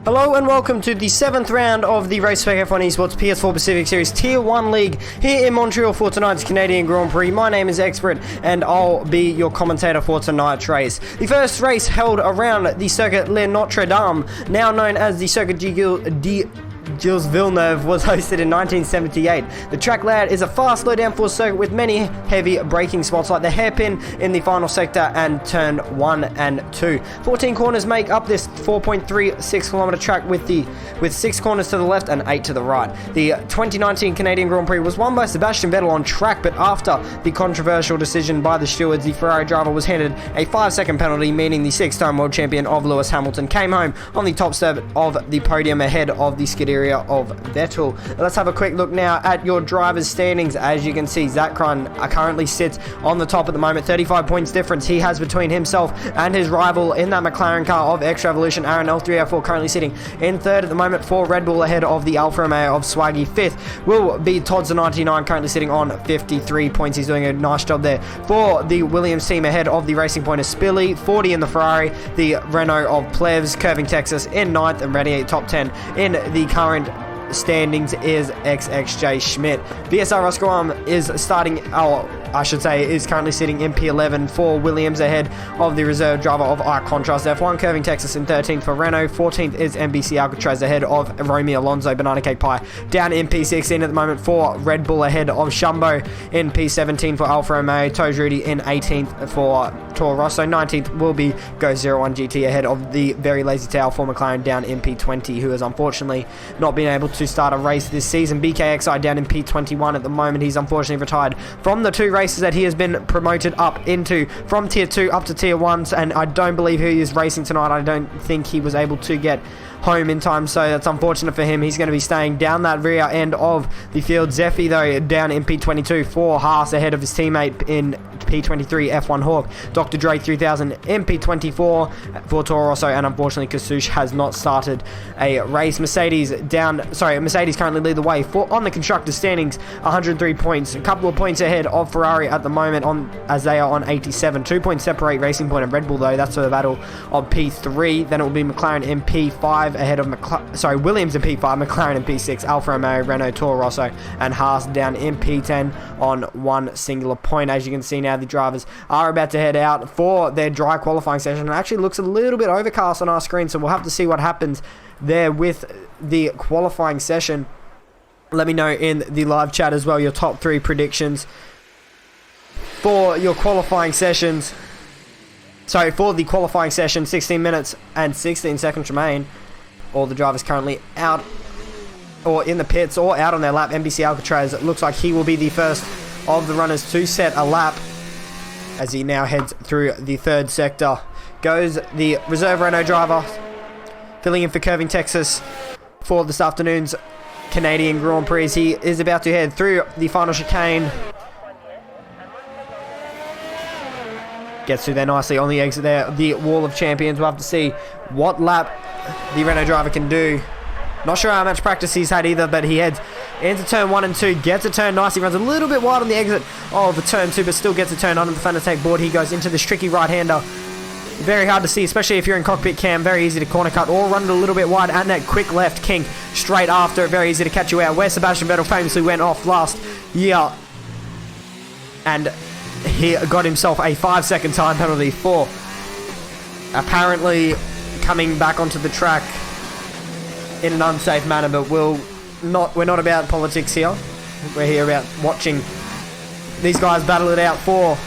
Hello and welcome to the 7th round of the Race Spec F1 Esports PS4 Pacific Series Tier 1 League here in Montreal for tonight's Canadian Grand Prix. My name is Expert and I'll be your commentator for tonight's race. The first race held around the Circuit Le Notre Dame, now known as the Circuit Gilles Villeneuve, was hosted in 1978. The track layout is a fast slow downforce circuit with many heavy braking spots like the hairpin in the final sector and turn 1 and 2. 14 corners make up this 4.36 kilometer track with 6 corners to the left and 8 to the right. The 2019 Canadian Grand Prix was won by Sebastian Vettel on track, but after the controversial decision by the stewards, the Ferrari driver was handed a 5-second penalty, meaning the 6-time world champion of Lewis Hamilton came home on the top step of the podium ahead of the Scuderia of Vettel. Let's have a quick look now at your drivers' standings. As you can see, Zach Krun currently sits on the top at the moment. 35 points difference he has between himself and his rival in that McLaren car of Extra Evolution. Aaron L304 currently sitting in third at the moment for Red Bull, ahead of the Alfa Romeo of Swaggy. Fifth will be Todd's99, currently sitting on 53 points. He's doing a nice job there for the Williams team, ahead of the Racing Point of Spilly. 40 in the Ferrari, the Renault of Plevs. Curving Texas in 9th and Radiate top 10 in the current standings is XXJ Schmidt. VSR Roscoe is starting, is currently sitting in P11 for Williams, ahead of the reserve driver of Arc Contrast F1. Curving Texas in 13th for Renault. 14th is NBC Alcatraz, ahead of Romy Alonso. Banana Cake Pie down in P16 at the moment for Red Bull, ahead of Shumbo in P17 for Alfa Romeo. Toes Rudy in 18th for Toro Rosso. 19th will be Go 01 GT, ahead of the Very Lazy Tail for McLaren down in P20, who has unfortunately not been able to start a race this season. BKXI down in P21 at the moment. He's unfortunately retired from the 2 races that he has been promoted up into, from Tier 2 up to Tier 1, and I don't believe he is racing tonight. I don't think he was able to get home in time, so that's unfortunate for him. He's going to be staying down that rear end of the field. Zephy, though, down in P22 for Haas, ahead of his teammate in P23 F1 Hawk. Dr. Dre 3000 in P24 for Toro Rosso, and unfortunately Kasush has not started a race. Mercedes currently lead the way on the constructors standings, 103 points, a couple of points ahead of Ferrari at the moment, as they are on 87. 2 points separate Racing Point and Red Bull, though. That's for the battle of P3. Then it will be McLaren in P5 ahead of Williams in P5, McLaren in P6, Alfa Romeo, Renault, Toro Rosso and Haas down in P10 on 1 singular point. As you can see now, the drivers are about to head out for their dry qualifying session. It actually looks a little bit overcast on our screen, so we'll have to see what happens there with the qualifying session. Let me know in the live chat as well your top 3 predictions for your qualifying sessions. For the qualifying session, 16 minutes and 16 seconds remain. All the drivers currently out or in the pits or out on their lap. NBC Alcatraz, it looks like he will be the first of the runners to set a lap as he now heads through the 3rd sector. Goes the reserve Renault driver, filling in for Curving Texas for this afternoon's Canadian Grand Prix. He is about to head through the final chicane. Gets through there nicely on the exit there. The Wall of Champions. We'll have to see what lap the Renault driver can do. Not sure how much practice he's had either, but he heads into turn 1 and 2. Gets a turn nicely. Runs a little bit wide on the exit of the turn 2, but still gets a turn under the Fanatec board. He goes into this tricky right-hander. Very hard to see, especially if you're in cockpit cam. Very easy to corner cut or run it a little bit wide, and that quick left kink straight after it. Very easy to catch you out, where Sebastian Vettel famously went off last year. And he got himself a 5-second time penalty for apparently coming back onto the track in an unsafe manner, but we're not about politics here. We're here about watching these guys battle it out for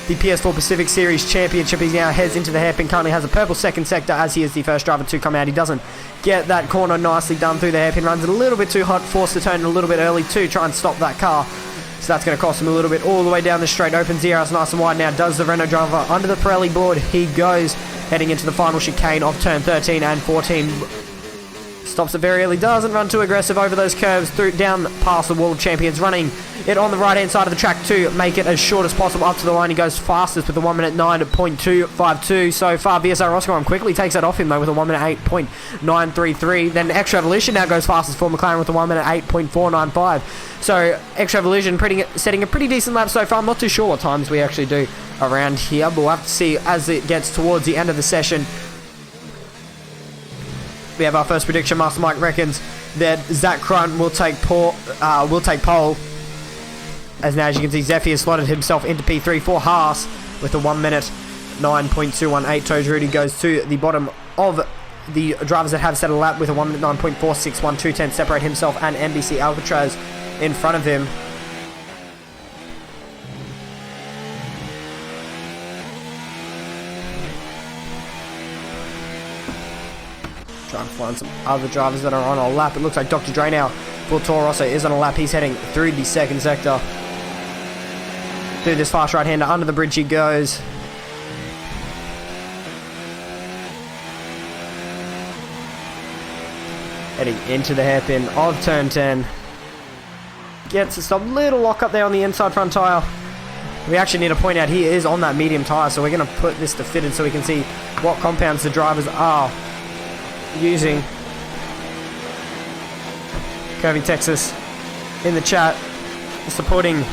the PS4 Pacific Series Championship. He now heads into the hairpin, currently has a purple 2nd sector as he is the first driver to come out. He doesn't get that corner nicely done through the hairpin, runs it a little bit too hot, forced to turn a little bit early to try and stop that car. So that's going to cost him a little bit all the way down the straight. Opens the arrows nice and wide now. Does the Renault driver under the Pirelli board. He goes heading into the final chicane of turn 13 and 14. Stops it very early, doesn't run too aggressive over those curves, through down past the wall of champions, running it on the right hand side of the track to make it as short as possible up to the line. He goes fastest with a 1 minute 9.252 so far. VSR Roscoe quickly takes that off him though with a 1 minute 8.933. Then Extra Evolution now goes fastest for McLaren with a 1 minute 8.495. So Extra Evolution setting a pretty decent lap so far. I'm not too sure what times we actually do around here, but we'll have to see as it gets towards the end of the session. We have our first prediction. Master Mike reckons that Zach Crunt will take pole. As now, as you can see, Zephyr has slotted himself into P3 for Haas with a 1 minute 9.218. Toes Rudy goes to the bottom of the drivers that have set a lap with a 1 minute 9.461. 210 separate himself and NBC Alcatraz in front of him. Trying to find some other drivers that are on a lap. It looks like Dr. Dre now for Toro Rosso is on a lap. He's heading through the second sector. Through this fast right-hander, under the bridge he goes. Heading into the hairpin of turn 10. Gets a stop. Little lock up there on the inside front tyre. We actually need to point out he is on that medium tyre, so we're going to put this to fitted so we can see what compounds the drivers are using. Curvy Texas in the chat supporting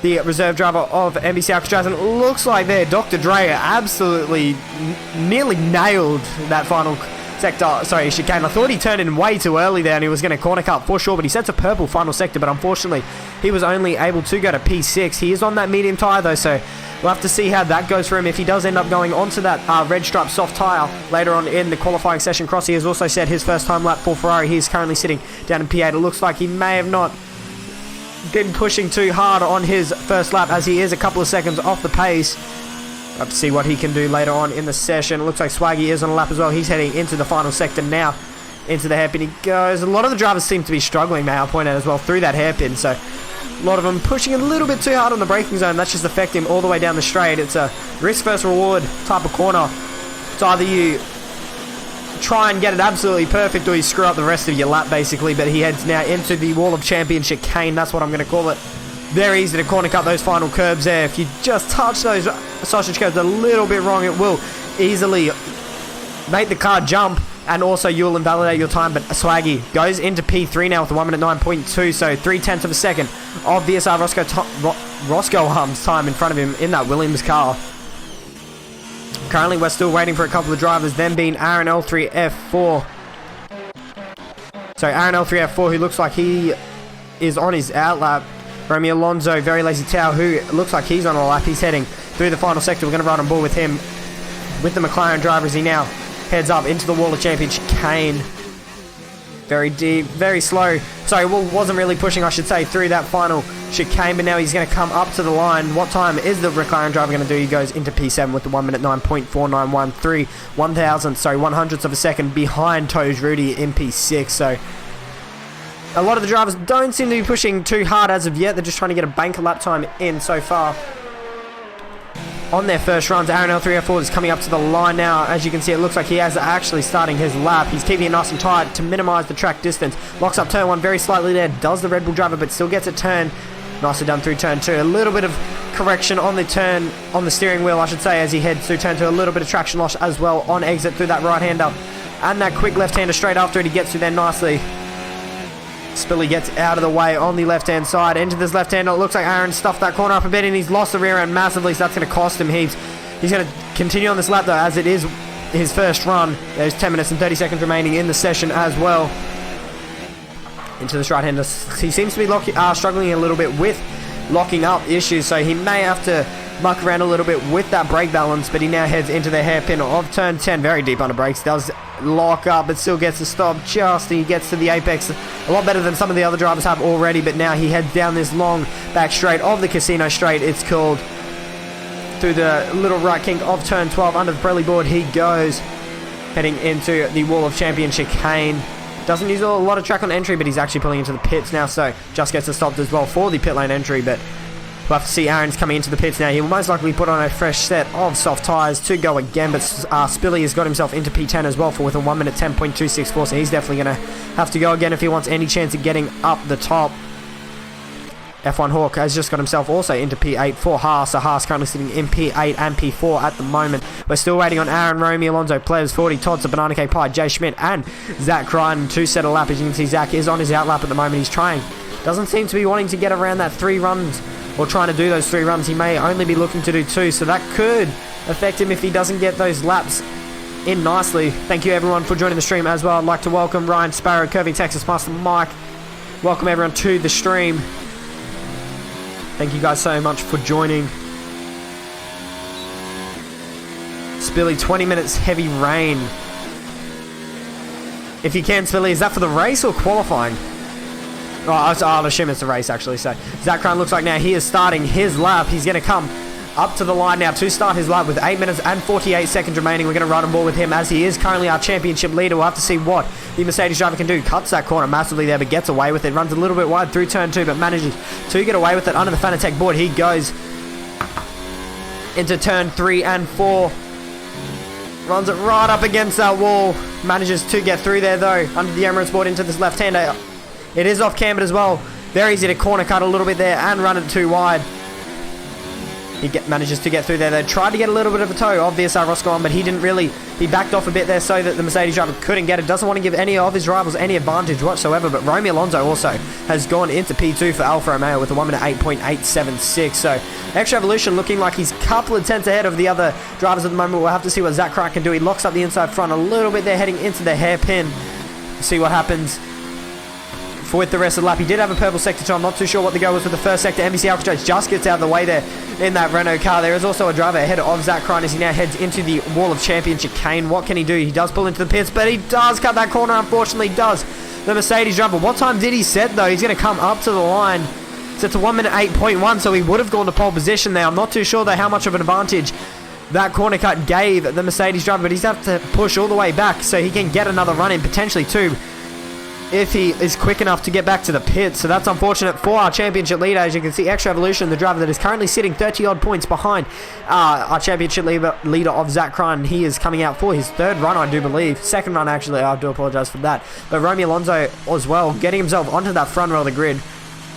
the reserve driver of NBC Alcatraz, and it looks like there Dr. Dre absolutely nearly nailed that final sector, sorry, chicane. I thought he turned in way too early there and he was going to corner cut for sure, but he sets a purple final sector, but unfortunately he was only able to go to P6. He is on that medium tyre though, so we'll have to see how that goes for him. If he does end up going onto that red stripe soft tyre later on in the qualifying session. Crossy has also set his first time lap for Ferrari. He is currently sitting down in P8. It looks like he may have not been pushing too hard on his first lap as he is a couple of seconds off the pace. We'll have to see what he can do later on in the session. It looks like Swaggy is on a lap as well. He's heading into the final sector now. Into the hairpin he goes. A lot of the drivers seem to be struggling, may I point out as well, through that hairpin. So a lot of them pushing a little bit too hard on the braking zone. That's just affecting him all the way down the straight. It's a risk versus reward type of corner. It's either you try and get it absolutely perfect or you screw up the rest of your lap basically. But he heads now into the wall of championship chicane. That's what I'm going to call it. Very easy to corner cut those final curbs there. If you just touch those sausage curbs a little bit wrong, it will easily make the car jump, and also you'll invalidate your time. But Swaggy goes into P3 now with a 1 minute 9.2, so 3/10 of a second of VSR Roscoe Harm's time in front of him in that Williams car. Currently we're still waiting for a couple of drivers, them being Aaron L3F4. So Aaron L3F4, who looks like he is on his out lap. Romy Alonso, Very Lazy Tao, who looks like he's on a lap. He's heading through the final sector. We're going to ride on board with him, with the McLaren driver, as he now heads up into the wall of championship chicane. Very deep, very slow. Sorry, well, wasn't really pushing, I should say, through that final chicane, but now he's going to come up to the line. What time is the McLaren driver going to do? He goes into P7 with the 1 minute 9.4913, 100ths of a second behind Toes Rudy in P6. So a lot of the drivers don't seem to be pushing too hard as of yet. They're just trying to get a banker lap time in so far. On their first runs, Aaron L3F4 is coming up to the line now. As you can see, it looks like he is actually starting his lap. He's keeping it nice and tight to minimize the track distance. Locks up turn 1 very slightly there. Does the Red Bull driver, but still gets a turn. Nicely done through turn 2. A little bit of correction on the turn, on the steering wheel, I should say, as he heads through turn 2. A little bit of traction loss as well on exit through that right-hander. And that quick left-hander straight after it. He gets through there nicely. Spilly gets out of the way on the left-hand side. Into this left-hander. It looks like Aaron stuffed that corner up a bit and he's lost the rear end massively, so that's going to cost him heaps. He's going to continue on this lap though, as it is his first run. There's 10 minutes and 30 seconds remaining in the session as well. Into this right-hander. He seems to be struggling a little bit with locking up issues, so he may have to muck around a little bit with that brake balance, but he now heads into the hairpin of turn 10. Very deep on the brakes. Does lock up, but still gets to stop just. He gets to the apex a lot better than some of the other drivers have already, but now he heads down this long back straight of the casino straight, it's called, through the little right kink of turn 12. Under the Pirelli board he goes, heading into the wall of championship chicane. Doesn't use a lot of track on entry, but he's actually pulling into the pits now, so just gets stopped as well for the pit lane entry. But We'll have to see. Aaron's coming into the pits now. He will most likely put on a fresh set of soft tyres to go again, but Spilly has got himself into P10 as well with a 1 minute 10.264, so he's definitely going to have to go again if he wants any chance of getting up the top. F1 Hawk has just got himself also into P8 for Haas. So Haas currently sitting in P8 and P4 at the moment. We're still waiting on Aaron, Romy, Alonso, Plebs, 40, Todsa, Banana K Pie, Jay Schmidt, and Zach Ryan to set a lap. As you can see, Zach is on his out lap at the moment. He's trying. Doesn't seem to be wanting to get around that 3 runs or trying to do those 3 runs. He may only be looking to do 2, so that could affect him if he doesn't get those laps in nicely. Thank you everyone for joining the stream as well. I'd like to welcome Ryan Sparrow, Curving Texas Master Mike. Welcome everyone to the stream. Thank you guys so much for joining. Spilly, 20 minutes heavy rain. If you can, Spilly, is that for the race or qualifying? Oh, I'll assume it's the race actually. So Zach Ryan looks like now he is starting his lap. He's going to come up to the line now to start his lap with 8 minutes and 48 seconds remaining. We're going to run on board with him as he is currently our championship leader. We'll have to see what the Mercedes driver can do. Cuts that corner massively there, but gets away with it. Runs a little bit wide through turn 2, but manages to get away with it under the Fanatec board. He goes into turn 3 and 4. Runs it right up against that wall. Manages to get through there though, under the Emirates board into this left-hander. It is off cambered as well. Very easy to corner cut a little bit there and run it too wide. He manages to get through there. They tried to get a little bit of a toe of VSR Roscoe on, but he didn't really. He backed off a bit there so that the Mercedes driver couldn't get it. Doesn't want to give any of his rivals any advantage whatsoever, but Romy Alonso also has gone into P2 for Alfa Romeo with a 1 minute 8.876. So Extra Evolution looking like he's a couple of tenths ahead of the other drivers at the moment. We'll have to see what Zach Crack can do. He locks up the inside front a little bit there, heading into the hairpin. See what happens with the rest of the lap. He did have a purple sector, so I'm not too sure what the go was with the first sector. NBC Alcatraz just gets out of the way there in that Renault car. There is also a driver ahead of Zach Ryan as he now heads into the wall of championship Kane. What can he do? He does pull into the pits, but he does cut that corner, unfortunately does the Mercedes driver. What time did he set though? He's going to come up to the line. So it's a 1 minute 8.1, so he would have gone to pole position there. I'm not too sure though how much of an advantage that corner cut gave the Mercedes driver, but he's have to push all the way back so he can get another run in, potentially 2, if he is quick enough to get back to the pit. So that's unfortunate for our championship leader. As you can see, Extra Evolution, the driver that is currently sitting 30 odd points behind our championship leader of Zach Ryan. He is coming out for his 3rd run, I do believe. 2nd run actually, I do apologise for that. But Romy Alonso as well, getting himself onto that front row of the grid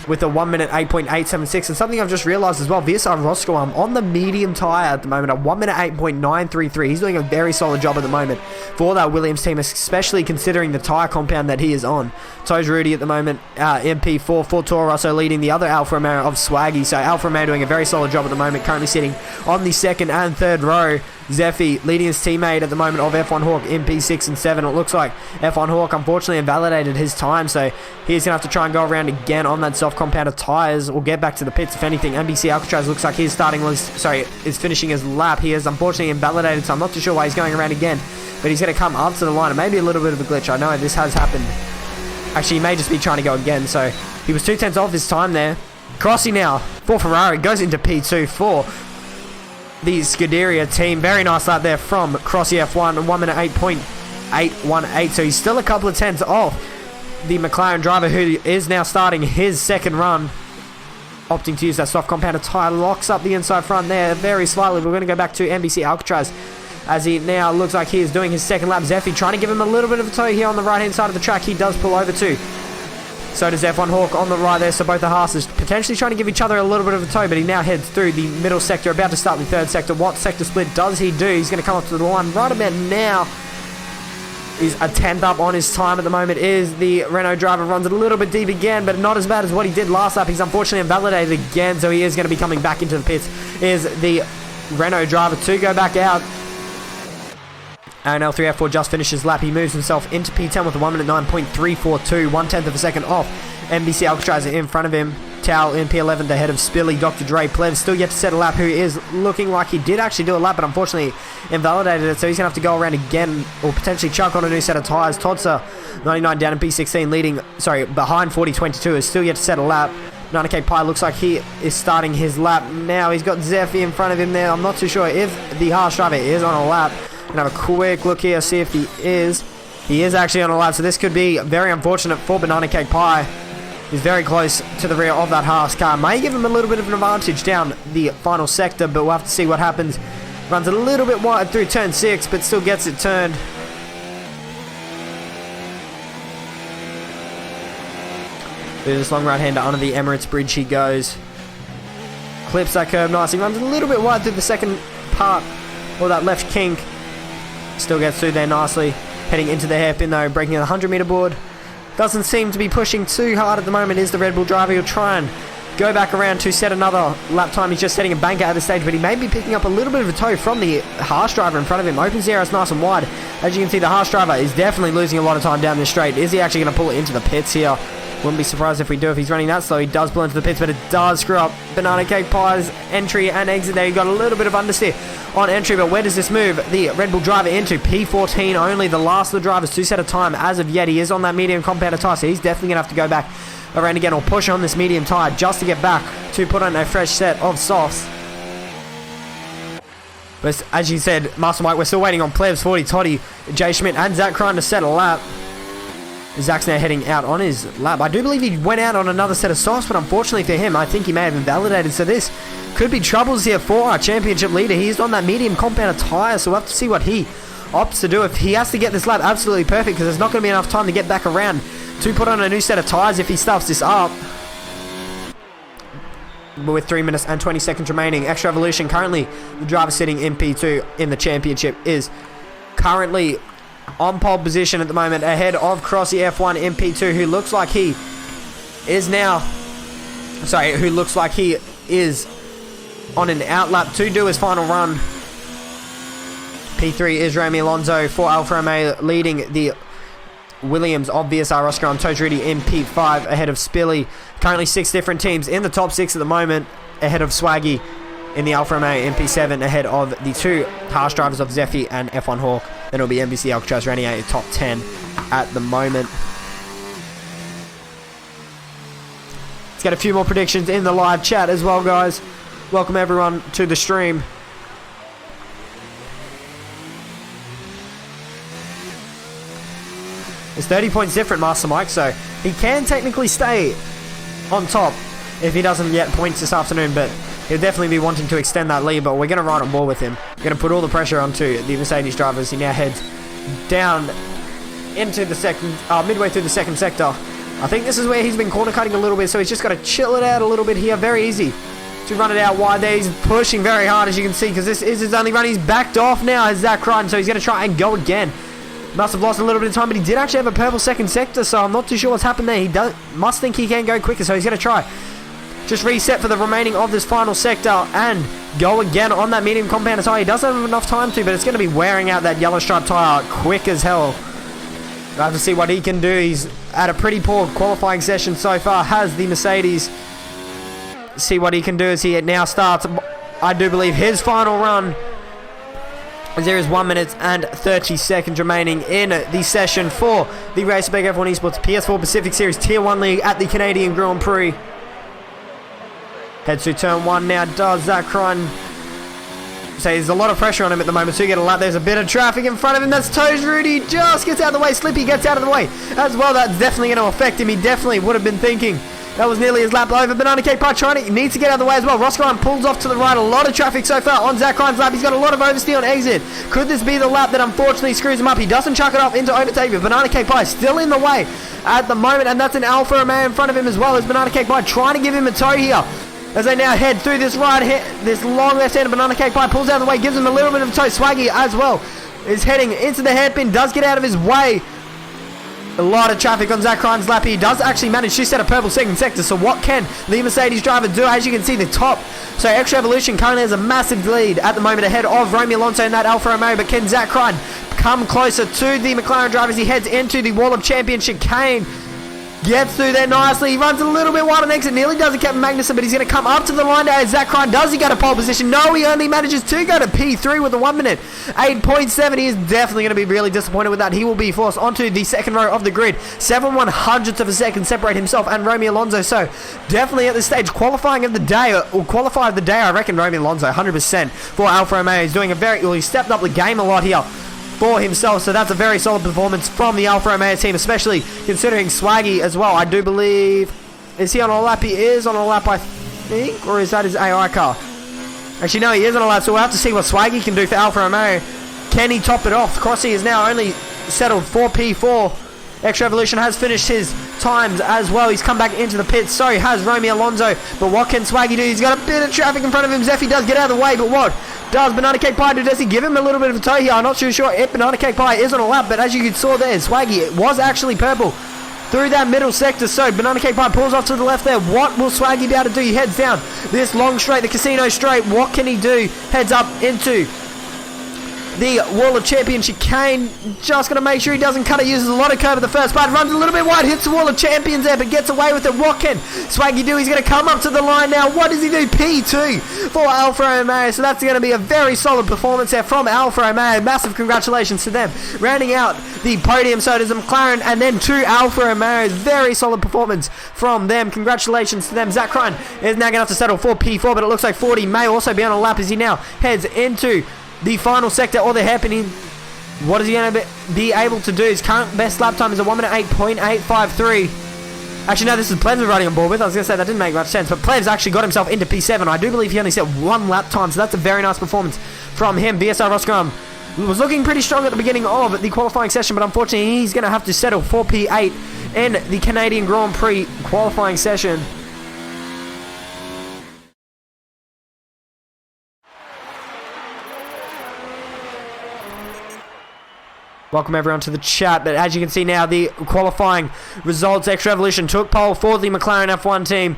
with a 1 minute 8.876. And something I've just realised as well, VSR Roscoe on the medium tyre at the moment, a 1 minute 8.933. He's doing a very solid job at the moment for that Williams team, especially considering the tyre compound that he is on. Toes Rudy at the moment, MP4 for Toro Rosso leading the other Alfa Romeo of Swaggy. So Alfa Romeo doing a very solid job at the moment, currently sitting on the 2nd and 3rd row. Zeffy leading his teammate at the moment of F1 Hawk in P6 and 7. It looks like F1 Hawk unfortunately invalidated his time, so he's going to have to try and go around again on that soft compounded tyres or get back to the pits if anything. NBC Alcatraz looks like he's is finishing his lap. He is unfortunately invalidated, so I'm not too sure why he's going around again, but he's going to come up to the line. It may be a little bit of a glitch. I know this has happened. Actually, he may just be trying to go again, so he was 2 tenths off his time there. Crossy now for Ferrari goes into P2 for the Scuderia team. Very nice lap there from Crossy F1, 1 minute 8.818. So he's still a couple of tenths off the McLaren driver, who is now starting his 2nd run, opting to use that soft compounded tyre. Locks up the inside front there very slightly. We're going to go back to NBC Alcatraz as he now looks like he is doing his 2nd lap. Zeffy trying to give him a little bit of a toe here on the right hand side of the track. He does pull over too. So does F1 Hawk on the right there. So both the Haas's potentially trying to give each other a little bit of a toe, but he now heads through the middle sector, about to start the 3rd sector. What sector split does he do? He's going to come up to the line right about now. He's a 10th up on his time at the moment. Is the Renault driver, runs it a little bit deep again, but not as bad as what he did last lap. He's unfortunately invalidated again, so he is going to be coming back into the pits. Is the Renault driver to go back out. Aaron L3F4 just finished his lap. He moves himself into P10 with a 1 minute 9.342, 1/10 of a second off NBC Alcatraz in front of him. Towel in P11 ahead of Spilly. Dr. Dre Pleb still yet to set a lap, who is looking like he did actually do a lap, but unfortunately invalidated it, so he's going to have to go around again or potentially chuck on a new set of tyres. Todsa 99 down in P16 behind 40.22 is still yet to set a lap. 90k Pie looks like he is starting his lap now. He's got Zeffy in front of him there. I'm not too sure if the Haas driver is on a lap. Gonna have a quick look here, see if he is. He is actually on a lap, so this could be very unfortunate for Banana Cake Pie. He's very close to the rear of that Haas car. May give him a little bit of an advantage down the final sector, but we'll have to see what happens. Runs a little bit wide through turn 6, but still gets it turned. Through this long right-hander under the Emirates Bridge he goes. Clips that curve nicely. Runs a little bit wide through the second part, or that left kink. Still gets through there nicely. Heading into the hairpin though, breaking the 100-meter board. Doesn't seem to be pushing too hard at the moment, is the Red Bull driver. He'll try and go back around to set another lap time. He's just setting a banker at this stage, but he may be picking up a little bit of a toe from the Haas driver in front of him. Opens the air, it's nice and wide. As you can see, the Haas driver is definitely losing a lot of time down this straight. Is he actually going to pull it into the pits here? Wouldn't be surprised if we do. If he's running that slow, he does pull into the pits, but it does screw up Banana Cake Pie's entry and exit there. He got a little bit of understeer on entry, but where does this move the Red Bull driver into? P14 only, the last of the drivers to set a time as of yet. He is on that medium compounder tyre, so he's definitely going to have to go back around again or push on this medium tyre just to get back to put on a fresh set of softs. But as you said, Master Mike, we're still waiting on Plebs, 40, Toddy, Jay Schmidt and Zach Crine to set a lap. Zach's now heading out on his lap. I do believe he went out on another set of softs, but unfortunately for him, I think he may have invalidated. So this could be troubles here for our championship leader. He's on that medium compounder tyre, so we'll have to see what he opts to do. If he has to get this lap absolutely perfect, because there's not going to be enough time to get back around to put on a new set of tyres if he stuffs this up. But with 3 minutes and 20 seconds remaining, Extra Evolution, currently the driver sitting in P2 in the championship, is currently on pole position at the moment, ahead of Crossy F1 in P2, who looks like he is on an outlap to do his final run. P3 is Remy Alonso for Alfa Romeo, leading the Williams of VSR Oscar on Tojariti in P5, ahead of Spilly. Currently 6 different teams in the top 6 at the moment, ahead of Swaggy in the Alfa Romeo in P7, ahead of the 2 Haas drivers of Zephy and F1 Hawk. Then it'll be NBC Alcatraz running out in top 10 at the moment. Let's get a few more predictions in the live chat as well, guys. Welcome everyone to the stream. It's 30 points different, Master Mike, so he can technically stay on top if he doesn't get points this afternoon, but he'll definitely be wanting to extend that lead. But we're going to ride on board with him. We're going to put all the pressure onto the Mercedes drivers. He now heads down into the second, midway through the second sector. I think this is where he's been corner cutting a little bit, so he's just got to chill it out a little bit here. Very easy to run it out wide there. He's pushing very hard, as you can see, because this is his only run. He's backed off now as Zach Crichton, so he's going to try and go again. Must have lost a little bit of time, but he did actually have a purple second sector, so I'm not too sure what's happened there. He must think he can go quicker, so he's going to try. Just reset for the remaining of this final sector and go again on that medium compounder tyre. He doesn't have enough time to, but it's going to be wearing out that yellow stripe tyre quick as hell. We'll have to see what he can do. He's had a pretty poor qualifying session so far, has the Mercedes. See what he can do as he now starts, I do believe, his final run. There is 1 minute and 30 seconds remaining in the session for the Spec F1 Esports PS4 Pacific Series Tier 1 League at the Canadian Grand Prix. Heads to turn 1 now, does Zach Crichton. So there's a lot of pressure on him at the moment to get a lap. There's a bit of traffic in front of him. That's Tojariti, just gets out of the way. Slippy gets out of the way as well. That's definitely going to affect him. He definitely would have been thinking that was nearly his lap over. Banana Cake Pie needs to get out of the way as well. Ross Ryan pulls off to the right. A lot of traffic so far on Zach Crichton's lap. He's got a lot of oversteer on exit. Could this be the lap that unfortunately screws him up? He doesn't chuck it off into overtake, but Banana Cake Pie still in the way at the moment, and that's an Alfa Romeo in front of him as well as Banana Cake Pie trying to give him a tow here. As they now head through this this long left-hander, Banana Cake Pie pulls out of the way, gives him a little bit of a tow. Swaggy as well is heading into the hairpin, does get out of his way. A lot of traffic on Zach Crichton's lap. He does actually manage to set a purple second sector, so what can the Mercedes driver do? As you can see, the top. So Extra Evolution currently has a massive lead at the moment ahead of Romeo Alonso in that Alfa Romeo, but can Zach Crichton come closer to the McLaren driver as he heads into the wall of championship? Kane gets through there nicely. He runs a little bit wide on exit. Nearly does it, Captain Magnussen, but he's going to come up to the line now. Zach Crichton, does he go to pole position? No, he only manages to go to P3 with a 1 minute 8.7. He is definitely going to be really disappointed with that. He will be forced onto the second row of the grid. 7/100ths of a second separate himself and Romeo Alonso. So definitely at this stage, qualifying of the day, or qualify of the day, I reckon Romeo Alonso 100% for Alfa Romeo. He's doing he stepped up the game a lot here for himself, so that's a very solid performance from the Alfa Romeo team, especially considering Swaggy as well. I do believe Is he on a lap? He is on a lap, I think. Or is that his AI car? Actually, no, he is on a lap, so we'll have to see what Swaggy can do for Alfa Romeo. Can he top it off? Crossy is now only settled for P4. Extra Evolution has finished his times as well. He's come back into the pits. So has Romeo Alonso. But what can Swaggy do? He's got a bit of traffic in front of him. Zeffy does get out of the way. But what does Banana Cake Pie do? Does he give him a little bit of a tow here? I'm not too sure if Banana Cake Pie is on a lap. But as you saw there, Swaggy was actually purple through that middle sector. So Banana Cake Pie pulls off to the left there. What will Swaggy be able to do? He heads down this long straight, the casino straight. What can he do? Heads up into the Wall of Champions chicane. Just going to make sure he doesn't cut it. Uses a lot of curve at the first part. Runs a little bit wide. Hits the Wall of Champions there, but gets away with it. What can Swaggy do? He's going to come up to the line now. What does he do? P2 for Alfa Romeo. So that's going to be a very solid performance there from Alfa Romeo. Massive congratulations to them. Rounding out the podium, so does McLaren, and then two Alfa Romeos. Very solid performance from them. Congratulations to them. Zach Ryan is now going to have to settle for P4, but it looks like 40 may also be on a lap as he now heads into the final sector, or the happening. What is he going to be able to do? His current best lap time is a 1:08.853. Actually, no, this is Plebs we're riding on board with. I was going to say that didn't make much sense, but Plebs actually got himself into P7. I do believe he only set one lap time, so that's a very nice performance from him. BSR Roscoe was looking pretty strong at the beginning of the qualifying session, but unfortunately he's going to have to settle for P8 in the Canadian Grand Prix qualifying session. Welcome everyone to the chat, but as you can see now, the qualifying results. Extra Evolution took pole for the McLaren F1 team,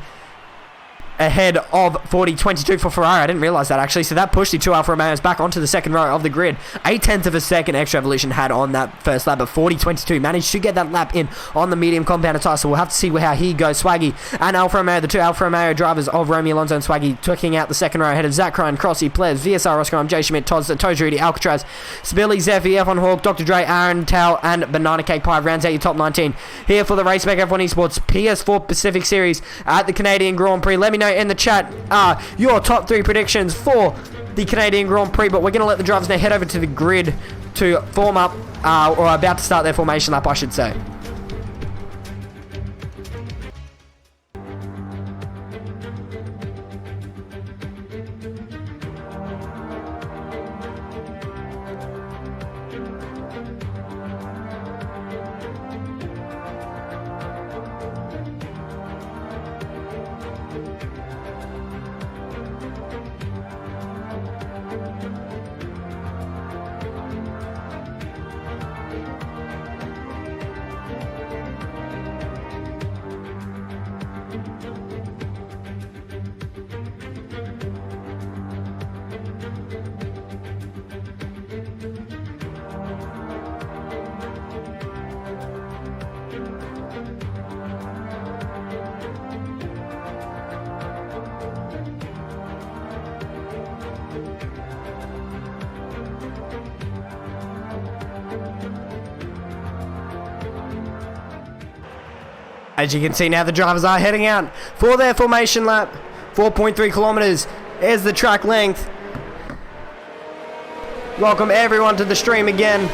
ahead of 40.22 for Ferrari. I didn't realise that actually, so that pushed the two Alfa Romeos back onto the second row of the grid. 0.8 of a second Extra Evolution had on that first lap, but 40.22 managed to get that lap in on the medium compound tyre, so we'll have to see how he goes. Swaggy and Alfa Romeo, the two Alfa Romeo drivers of Romeo Alonso and Swaggy, taking out the second row ahead of Zach Ryan, Crossy, Plez, VSR Roscoe, Jay Schmidt, Todd, Toes Alcatraz, Spilly, Zeffy, F1 Hawk, Dr. Dre, Aaron Tao, and Banana Cake Pie rounds out your top 19 here for the Race Spec F1 Esports PS4 Pacific Series at the Canadian Grand Prix. Let me know in the chat your top 3 predictions for the Canadian Grand Prix, but we're going to let the drivers now head over to the grid to form up, or about to start their formation lap, I should say. As you can see now, the drivers are heading out for their formation lap. 4.3 kilometers is the track length. Welcome everyone to the stream again.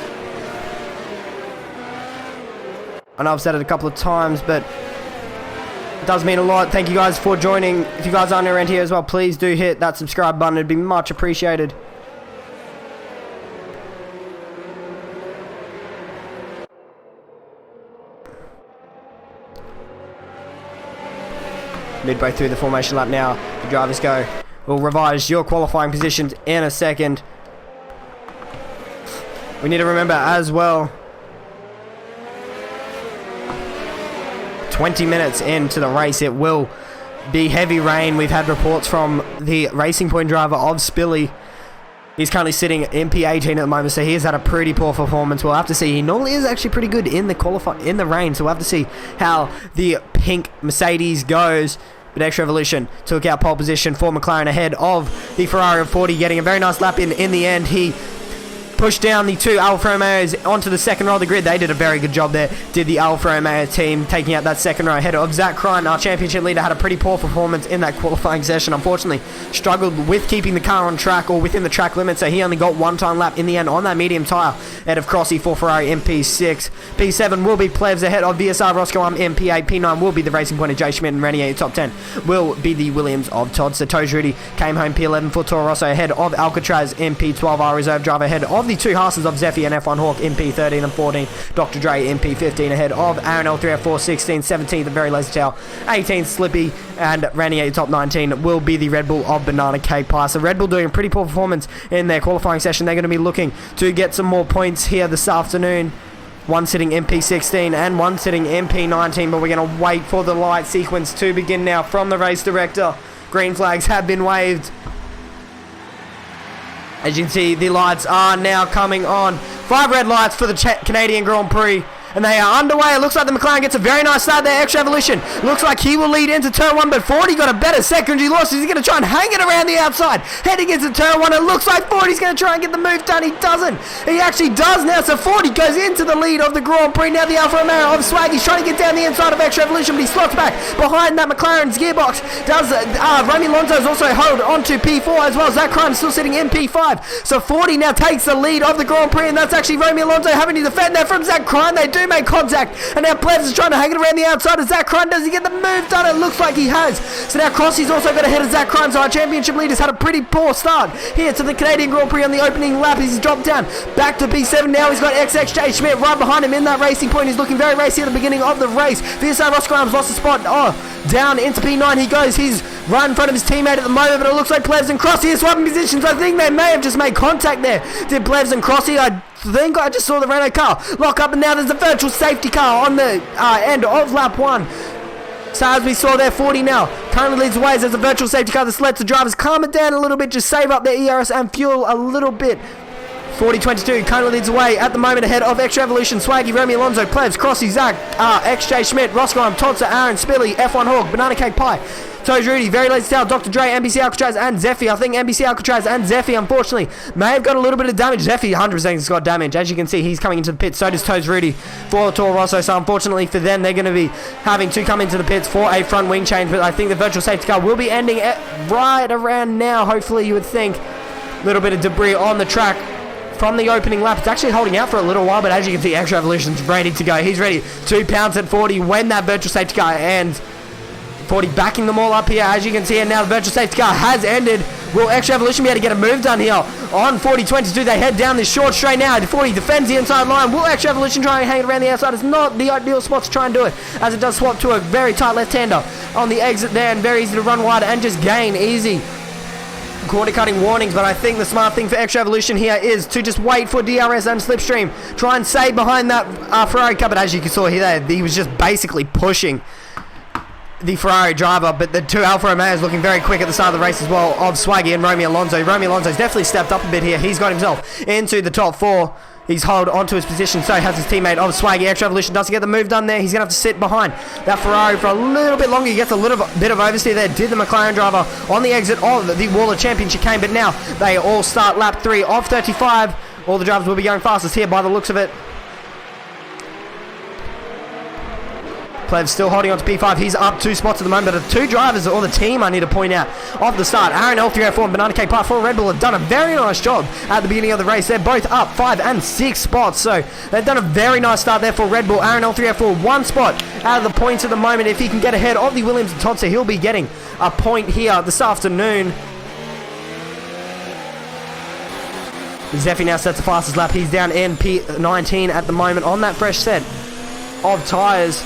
I know I've said it a couple of times, but it does mean a lot. Thank you guys for joining. If you guys aren't around here as well, please do hit that subscribe button. It'd be much appreciated. Midway through the formation lap now, the drivers go. We'll revise your qualifying positions in a second. We need to remember as well, 20 minutes into the race, it will be heavy rain. We've had reports from the Racing Point driver of Spilly. He's currently sitting in P18 at the moment, so he has had a pretty poor performance. We'll have to see. He normally is actually pretty good in the rain, so we'll have to see how the pink Mercedes goes. But Extra Evolution took out pole position for McLaren ahead of the Ferrari of 40, getting a very nice lap in the end. He pushed down the two Alfa Romeos onto the second row of the grid. They did a very good job there, did the Alfa Romeo team, taking out that second row ahead of Zach Crine. Our championship leader had a pretty poor performance in that qualifying session. Unfortunately, struggled with keeping the car on track or within the track limit, so he only got one time lap in the end on that medium tyre ahead of Crossy for Ferrari in P6. P7 will be Plevs ahead of VSR Roscoe in P8. P9 will be the Racing Point of Jay Schmidt and Renier. Top 10 will be the Williams of Todd. So Toes Rudy came home P11 for Toro Rosso ahead of Alcatraz in P12. Our reserve driver ahead of the two Haas's of Zephy and F1 Hawk in P13 and 14. Dr. Dre in P15 ahead of Aaron L304, 16, 17th, the very lazy tail, 18th, Slippy, and Renier top 19 will be the Red Bull of Banana Cake Pie. So Red Bull doing a pretty poor performance in their qualifying session. They're going to be looking to get some more points here this afternoon. One sitting in P16 and one sitting in P19, but we're going to wait for the light sequence to begin now from the race director. Green flags have been waved. As you can see, the lights are now coming on. 5 red lights for the Canadian Grand Prix. And they are underway. It looks like the McLaren gets a very nice start there. Extra Evolution. Looks like he will lead into turn 1, but 40 got a better secondary loss. He's going to try and hang it around the outside. Heading into turn 1. It looks like 40's going to try and get the move done. He doesn't. He actually does now. So 40 goes into the lead of the Grand Prix. Now the Alfa Romeo of Swag. He's trying to get down the inside of Extra Evolution, but he slots back behind that McLaren's gearbox. Does Romy Alonso's also hold on to P4 as well. Zach Crime still sitting in P5. So 40 now takes the lead of the Grand Prix, and that's actually Romy Alonso having to defend there from Zach Crime. They do make contact. And now Plebs is trying to hang it around the outside of Zach Crime. Does he get the move done? It looks like he has. So now Crossy's also got ahead of Zach Crime. So our championship leaders had a pretty poor start here to the Canadian Grand Prix on the opening lap. He's dropped down back to P7 now. He's got XXJ Schmidt right behind him in that Racing Point. He's looking very racy at the beginning of the race. VSR Roscoe Arms lost a spot. Down into P9 he goes. He's right in front of his teammate at the moment, but it looks like Plebs and Crossy are swapping positions. I think they may have just made contact there. Did Plebs and Crossy? I think I just saw the Renault car lock up, and now there's a virtual safety car on the end of lap 1. So as we saw there, 40 now currently leads the way as there's a virtual safety car. This lets the drivers calm it down a little bit, just save up their ERS and fuel a little bit. 40-22 currently leads the way at the moment ahead of Extra Evolution, Swaggy, Romy Alonso, Plebs, Crossy, Zach, XJ Schmidt, Roscoe, Todsa, Aaron, Spilly, F1 Hawk, Banana Cake Pie, Toes Rudy, Very Lazy Tail, Dr. Dre, NBC Alcatraz, and Zephy. I think NBC Alcatraz and Zephy, unfortunately, may have got a little bit of damage. Zephy 100% has got damage. As you can see, he's coming into the pits. So does Toes Rudy for Toro Rosso. So unfortunately for them, they're going to be having to come into the pits for a front wing change. But I think the virtual safety car will be ending right around now, hopefully, you would think. A little bit of debris on the track from the opening lap. It's actually holding out for a little while, but as you can see, Extra Evolution's ready to go. He's ready to pounce at 40 when that virtual safety car ends. 40 backing them all up here, as you can see, and now the virtual safety car has ended. Will Extra Evolution be able to get a move done here on 40-22? They head down this short straight now. 40 defends the inside line. Will Extra Evolution try and hang it around the outside? It's not the ideal spot to try and do it, as it does swap to a very tight left-hander on the exit there, and very easy to run wide and just gain easy corner cutting warnings. But I think the smart thing for Extra Evolution here is to just wait for DRS and Slipstream, try and save behind that Ferrari car. But as you can see here, he was just basically pushing the Ferrari driver, but the two Alfa Romeos looking very quick at the start of the race as well, of Swaggy and Romy Alonso. Romy Alonso's definitely stepped up a bit here. He's got himself into the top 4. He's held onto his position, so has his teammate of Swaggy. Extra Evolution doesn't get the move done there. He's going to have to sit behind that Ferrari for a little bit longer. He gets a little bit of oversteer there. Did the McLaren driver on the exit of the Waller Championship game, but now they all start lap 3 of 35. All the drivers will be going fastest here by the looks of it. Plebs still holding on to P5. He's up 2 spots at the moment. But the 2 drivers, or the team, I need to point out, off the start, Aaron L304 and Banana Cake Pie for Red Bull have done a very nice job at the beginning of the race. They're both up 5 and 6 spots. So they've done a very nice start there for Red Bull. Aaron L304, 1 spot out of the points at the moment. If he can get ahead of the Williams and Todsa, he'll be getting a point here this afternoon. Zephy now sets the fastest lap. He's down in P19 at the moment on that fresh set of tyres.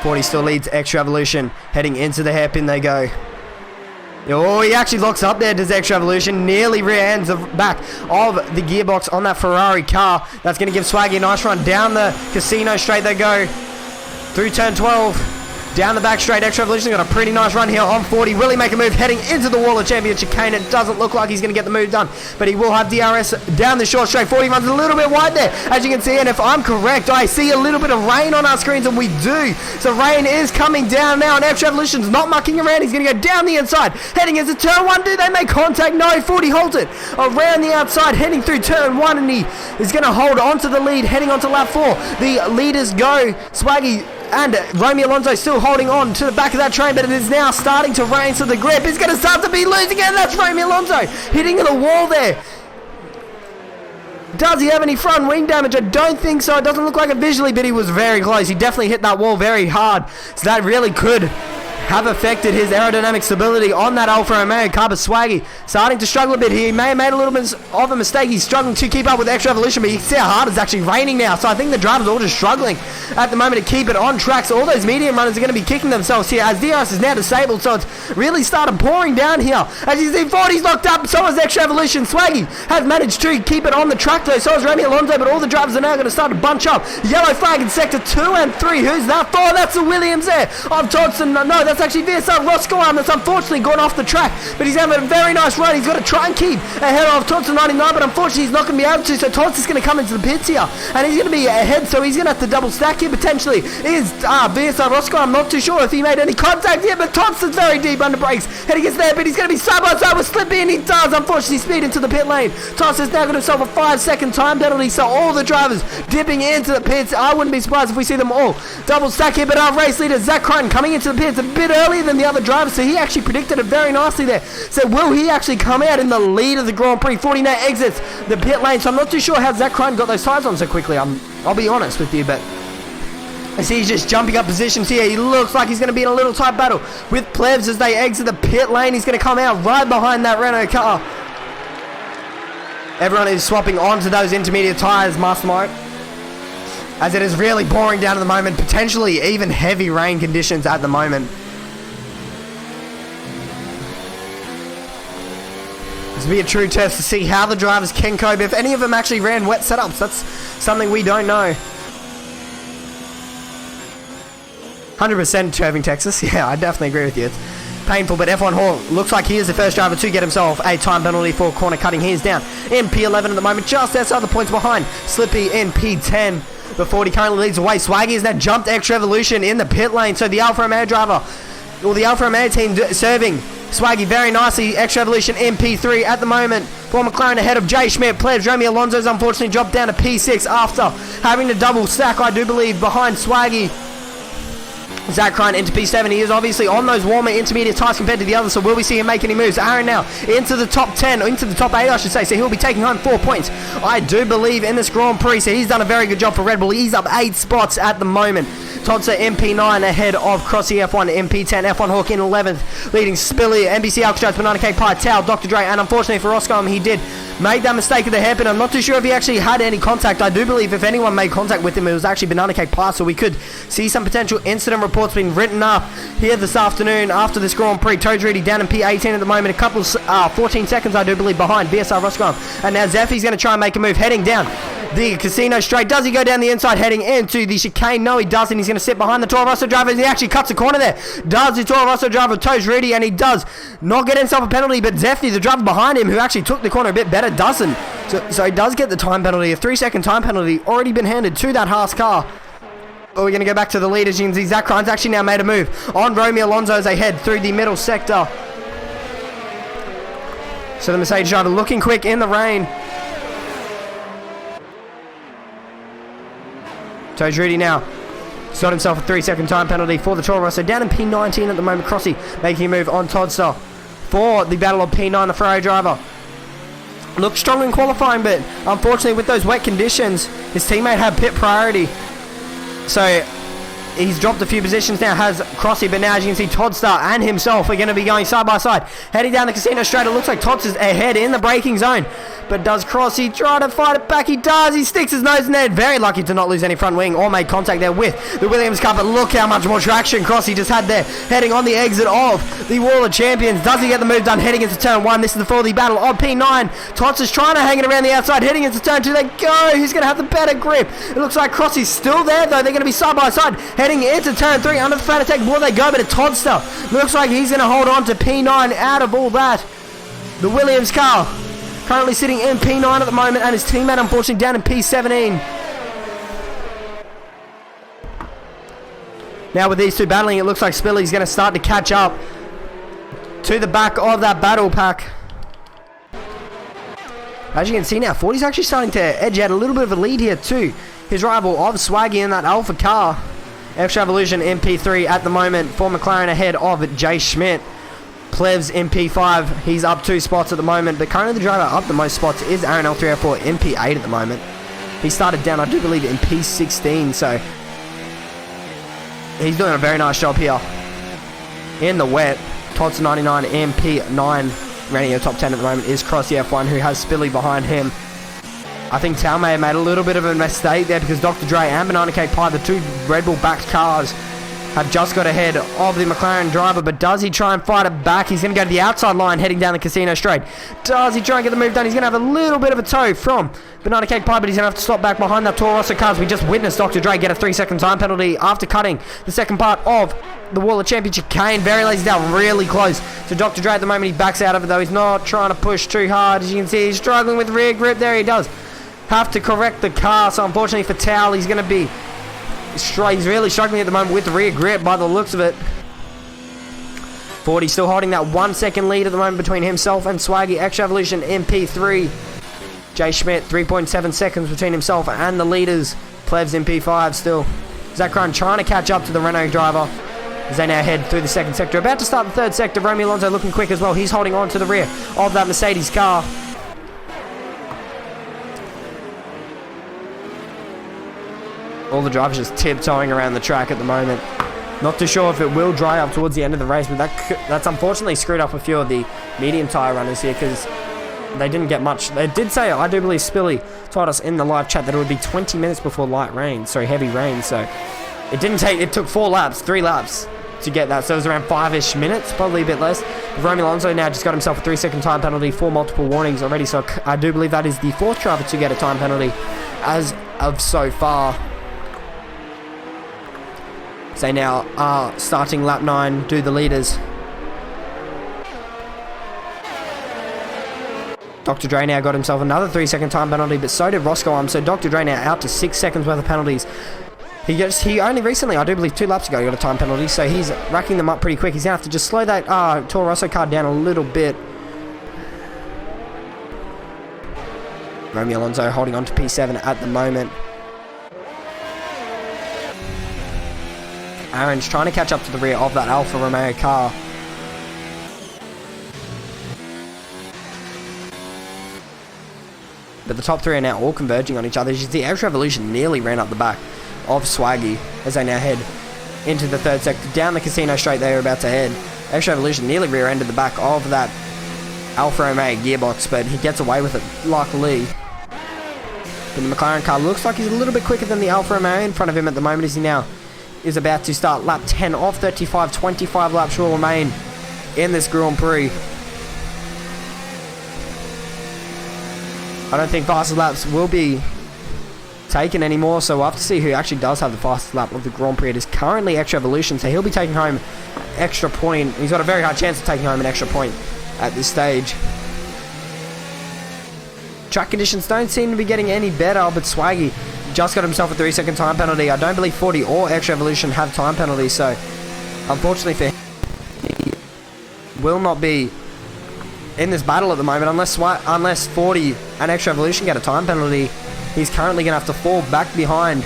40 still leads Extra Evolution. Heading into the hairpin they go. Oh, he actually locks up there, does Extra Evolution. Nearly rear ends the back of the gearbox on that Ferrari car. That's going to give Swaggy a nice run down the casino straight they go. Through turn 12. Down the back straight, Extra Evolution got a pretty nice run here on 40. Will he make a move heading into the wall of champion chicane? It doesn't look like he's going to get the move done, but he will have DRS down the short straight. 40 runs a little bit wide there, as you can see, and if I'm correct, I see a little bit of rain on our screens, and we do. So rain is coming down now, and Extra Evolution's not mucking around. He's going to go down the inside, heading into turn 1. Do they make contact? No, 40 holds it around the outside, heading through turn 1, and he is going to hold on to the lead, heading onto lap 4. The leaders go. Swaggy and Romeo Alonso still holding on to the back of that train, but it is now starting to rain, so the grip is going to start to be loose again. That's Romeo Alonso hitting the wall there. Does he have any front wing damage? I don't think so. It doesn't look like it visually, but he was very close. He definitely hit that wall very hard, so that really could have affected his aerodynamic stability on that Alfa Romeo car. But Swaggy starting to struggle a bit here. He may have made a little bit of a mistake. He's struggling to keep up with Extra Evolution, but you can see how hard it's actually raining now. So I think the drivers are all just struggling at the moment to keep it on track. So all those medium runners are going to be kicking themselves here as DRS is now disabled. So it's really started pouring down here. As you see, 40's locked up. So is Extra Evolution. Swaggy has managed to keep it on the track though. So is Romeo Alonso, but all the drivers are now going to start to bunch up. Yellow flag in sector 2 and 3. Who's that for? That's the Williams there of Dodson. No, that's actually VSR Roscoe Arm that's unfortunately gone off the track, but he's having a very nice run. He's got to try and keep ahead of Thompson 99, but unfortunately he's not going to be able to, so Thompson's going to come into the pits here, and he's going to be ahead, so he's going to have to double stack here potentially. Is VSR Roscoe, I'm not too sure if he made any contact here, but Thompson's very deep under brakes, and he gets there, but he's going to be side by side with Slippy, and he does unfortunately speed into the pit lane. Thompson's now got himself a 5-second time penalty, so all the drivers dipping into the pits. I wouldn't be surprised if we see them all double stack here, but our race leader Zach Crichton coming into the pits a bit earlier than the other drivers, so he actually predicted it very nicely there. So will he actually come out in the lead of the Grand Prix? 49 exits the pit lane, so I'm not too sure how Zach Crichton got those tires on so quickly. I'll be honest with you, but I see he's just jumping up positions here. He looks like he's going to be in a little tight battle with Plebs as they exit the pit lane. He's going to come out right behind that Renault car. Everyone is swapping onto those intermediate tires, Mastermind, as it is really pouring down at the moment, potentially even heavy rain conditions at the moment. This will be a true test to see how the drivers can cope, if any of them actually ran wet setups. That's something we don't know. 100% Irving, Texas. Yeah, I definitely agree with you. It's painful, but F1 Hall looks like he is the first driver to get himself a time penalty for corner cutting. He is down in P11 at the moment, just outside the points behind Slippy in P10. But 40 currently leads away. Swaggy has now jumped Extra Evolution in the pit lane, so the Alfa Romeo driver, or the Alfa Romeo team serving Swaggy very nicely. Extra Evolution in P3 at the moment. For McLaren ahead of Jay Schmidt. Plebs Romeo Alonso's unfortunately dropped down to P6 after having to double stack, I do believe, behind Swaggy. Zach Crichton into P7. He is obviously on those warmer intermediate tires compared to the others, so will we see him make any moves? Aaron now into the top 10, or into the top 8 I should say, so he'll be taking home 4 points, I do believe, in this Grand Prix, so he's done a very good job for Red Bull. He's up 8 spots at the moment. Todsa MP9 ahead of Crossy F1, MP10, F1 Hawk in 11th, leading Spilly, NBC Alcatraz, Banana Cake Pie, Tao, Dr. Dre, and unfortunately for Roscoe, he did make that mistake at the hairpin. I'm not too sure if he actually had any contact. I do believe if anyone made contact with him, it was actually Banana Cake Pie, so we could see some potential incident reports being written up here this afternoon after this Grand Prix. Toad's really down in P18 at the moment, a couple 14 seconds I do believe behind VSR Roscoe, and now Zephy's going to try and make a move heading down the casino straight. Does he go down the inside heading into the chicane? No, he doesn't. He's going to sit behind the Toro Rosso driver, and he actually cuts a corner there. Does the Toro Rosso driver Toes Rudy, and he does not get himself a penalty, but Zephy, the driver behind him, who actually took the corner a bit better, doesn't. So he does get the time penalty. A 3-second time penalty already been handed to that Haas car. But we're going to go back to the leaders. You can see Zach Crichton's actually now made a move on Romeo Alonso as they head through the middle sector. So the Mercedes driver looking quick in the rain. Toes Rudy now he's got himself a 3-second time penalty for the Toro Rosso. Down in P19 at the moment. Crossy making a move on Todster for the battle of P9, the Ferrari driver. Looked strong in qualifying, but unfortunately with those wet conditions, his teammate had pit priority. So he's dropped a few positions now, has Crossy, but now as you can see, Todster and himself are going to be going side by side. Heading down the casino straight, it looks like Todster's ahead in the braking zone. But does Crossy try to fight it back? He does. He sticks his nose in there. Very lucky to not lose any front wing or make contact there with the Williams car. But look how much more traction Crossy just had there. Heading on the exit of the Wall of Champions. Does he get the move done? Heading into turn 1. This is for the battle of P9. Tots is trying to hang it around the outside. Heading into turn 2. They go. Who's going to have the better grip? It looks like Crossy's still there, though. They're going to be side by side. Heading into turn 3. Under the fan attack. Will they go? But a Toddster looks like he's going to hold on to P9 out of all that. The Williams car currently sitting in P9 at the moment, and his teammate unfortunately down in P17. Now with these two battling, it looks like Spilly's going to start to catch up to the back of that battle pack. As you can see now, 40's actually starting to edge out a little bit of a lead here too. His rival of Swaggy in that Alpha car. Extra Evolution in P3 at the moment for McLaren ahead of Jay Schmidt. Plevs in P5, he's up 2 spots at the moment, but currently the driver up the most spots is Aaron L304 in P8 at the moment. He started down, I do believe, in P16, so he's doing a very nice job here. In the wet, Tots 99 in P9, running your top 10 at the moment is Crossy F1, who has Spilly behind him. I think Tao may have made a little bit of a mistake there because Dr. Dre and Banana Cake Pie, the two Red Bull backed cars, have just got ahead of the McLaren driver, but does he try and fight it back? He's going to go to the outside line heading down the casino straight. Does he try and get the move done? He's going to have a little bit of a tow from Banana Cake Pie, but he's going to have to stop back behind that Toro Rosso cars. We just witnessed Dr. Dre get a 3-second time penalty after cutting the second part of the Wall of Championship. Kane very lazy down, really close to Dr. Dre at the moment. He backs out of it though. He's not trying to push too hard. As you can see, he's struggling with rear grip. There he does have to correct the car, so unfortunately for Tao, he's going to be he's really struggling at the moment with the rear grip by the looks of it. 40 still holding that 1 second lead at the moment between himself and Swaggy. Extra Evolution in P3. Jay Schmidt 3.7 seconds between himself and the leaders. Plevs in P5 still. Zach Run trying to catch up to the Renault driver as they now head through the second sector. About to start the third sector. Romeo Alonso looking quick as well. He's holding on to the rear of that Mercedes car. All the drivers just tiptoeing around the track at the moment. Not too sure if it will dry up towards the end of the race, but that's unfortunately screwed up a few of the medium tyre runners here because they didn't get much. They did say, I do believe Spilly told us in the live chat that it would be 20 minutes before heavy rain. So it took 3 laps to get that. So it was around 5-ish minutes, probably a bit less. Romeo Alonso now just got himself a 3-second time penalty for multiple warnings already. So I do believe that is the 4th driver to get a time penalty as of so far. They now are starting lap 9, do the leaders. Dr. Dre now got himself another 3-second time penalty, but so did Roscoe. So Dr. Dre now out to 6 seconds worth of penalties. He only recently, I do believe 2 laps ago, got a time penalty, so he's racking them up pretty quick. He's going to have to just slow that Toro Rosso car down a little bit. Romeo Alonso holding on to P7 at the moment. Aaron's trying to catch up to the rear of that Alfa Romeo car. But the top 3 are now all converging on each other. As you can see, Extra Evolution nearly ran up the back of Swaggy as they now head into the third sector. Down the casino straight they were about to head. Extra Evolution nearly rear-ended the back of that Alfa Romeo gearbox, but he gets away with it, luckily. But the McLaren car looks like he's a little bit quicker than the Alfa Romeo in front of him at the moment as he now is about to start lap 10 off 35. 25 laps will remain in this Grand Prix. I don't think fastest laps will be taken anymore, so we'll have to see who actually does have the fastest lap of the Grand Prix. It is currently Extra Evolution, so he'll be taking home extra point. He's got a very high chance of taking home an extra point at this stage. Track conditions don't seem to be getting any better, but Swaggy just got himself a 3-second time penalty. I don't believe 40 or Extra Evolution have time penalties, so unfortunately for him, he will not be in this battle at the moment unless 40 and Extra Evolution get a time penalty. He's currently going to have to fall back behind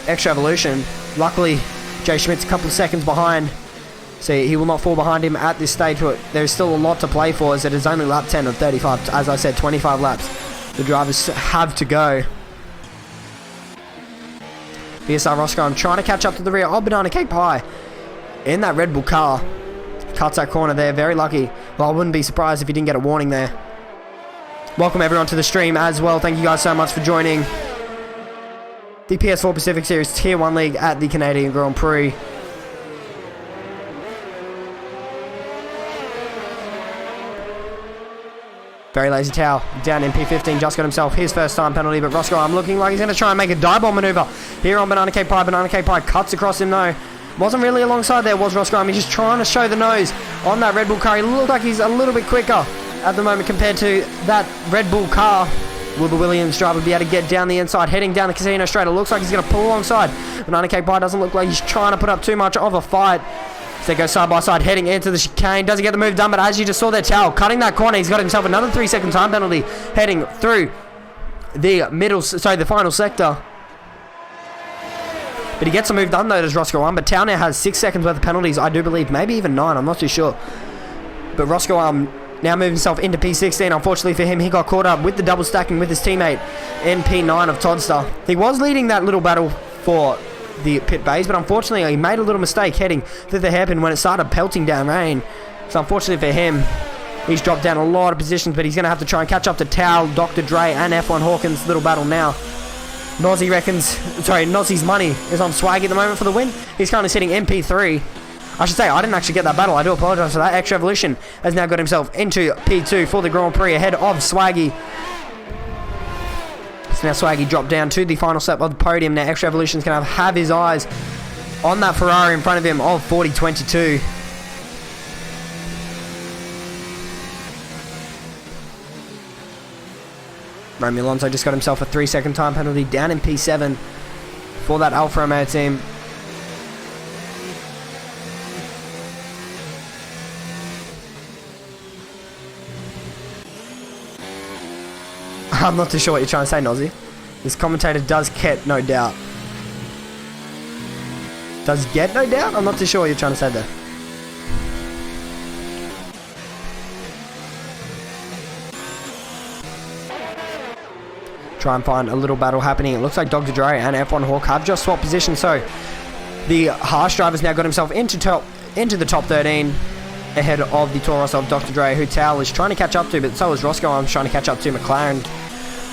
Extra Evolution. Luckily, Jay Schmidt's a couple of seconds behind, so he will not fall behind him at this stage, but there's still a lot to play for as it is only lap 10 of 35. As I said, 25 laps the drivers have to go. VSR Roscoe, I'm trying to catch up to the rear of Banana Cake Pie in that Red Bull car. Cuts that corner there, very lucky. Well, I wouldn't be surprised if he didn't get a warning there. welcome everyone to the stream as well. Thank you guys so much for joining the PS4 Pacific Series Tier 1 League at the Canadian Grand Prix. Very lazy towel, down in P15, just got himself his first time penalty, but Roscoe I'm looking like he's going to try and make a dive bomb maneuver here on Banana Cake Pie. Banana Cake Pie cuts across him though. Wasn't really alongside there, was Roscoe. He's just trying to show the nose on that Red Bull car. He looked like he's a little bit quicker at the moment compared to that Red Bull car. Wilbur Williams driver will be able to get down the inside, heading down the casino straight. It looks like he's going to pull alongside. Banana Cake Pie doesn't look like he's trying to put up too much of a fight. So they go side by side, heading into the chicane. Doesn't get the move done, but as you just saw there, Towel cutting that corner. He's got himself another 3-second time penalty, heading through the the final sector. But he gets a move done though, does Roscoe 1. But Towel now has 6 seconds worth of penalties, I do believe, maybe even 9. I'm not too sure. But Roscoe now moving himself into P16. Unfortunately for him, he got caught up with the double stacking with his teammate in P9 of Toddster. He was leading that little battle for the pit bays, but unfortunately he made a little mistake heading through the hairpin when it started pelting down rain. So unfortunately for him, he's dropped down a lot of positions, but he's going to have to try and catch up to Towel, Dr. Dre and F1 Hawkins' little battle now. Nozzy's money is on Swag at the moment for the win. He's currently sitting in P3. I should say, I didn't actually get that battle. I do apologise for that. Extra Evolution has now got himself into P2 for the Grand Prix ahead of Swaggy. So now Swaggy dropped down to the final step of the podium. Now Extra Evolution's going to have his eyes on that Ferrari in front of him of 4022. Romeo Alonso just got himself a 3-second time penalty down in P7 for that Alfa Romeo team. I'm not too sure what you're trying to say, Nozzy. This commentator does get no doubt. Does get no doubt? I'm not too sure what you're trying to say there. Try and find a little battle happening. It looks like Dr. Dre and F1 Hawk have just swapped positions, so the Harsh driver's now got himself into the top 13 ahead of the Taurus of Dr. Dre, who Towel is trying to catch up to, but so is Roscoe. I'm trying to catch up to McLaren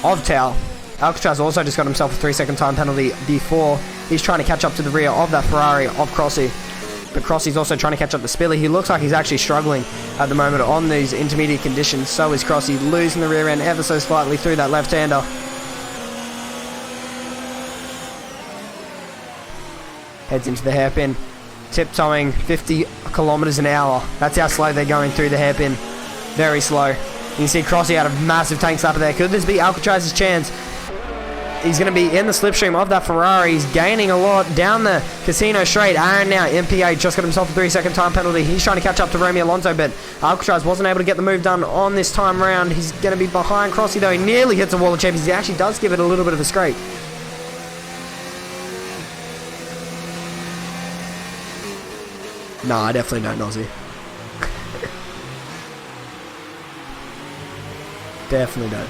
of Towel. Alcatraz also just got himself a 3-second time penalty before he's trying to catch up to the rear of that Ferrari of Crossy. But Crossy's also trying to catch up to Spilly. He looks like he's actually struggling at the moment on these intermediate conditions. So is Crossy, losing the rear end ever so slightly through that left-hander. Heads into the hairpin, tiptoeing 50 kilometers an hour. That's how slow they're going through the hairpin. Very slow. You can see Crossy out of massive tank slapper there. Could this be Alcatraz's chance? He's going to be in the slipstream of that Ferrari. He's gaining a lot down the casino straight. Aaron now, MPA, just got himself a 3-second time penalty. He's trying to catch up to Romeo Alonso, but Alcatraz wasn't able to get the move done on this time round. He's going to be behind Crossy, though. He nearly hits a wall of champions. He actually does give it a little bit of a scrape. No, I definitely don't, Nozzy. Definitely don't.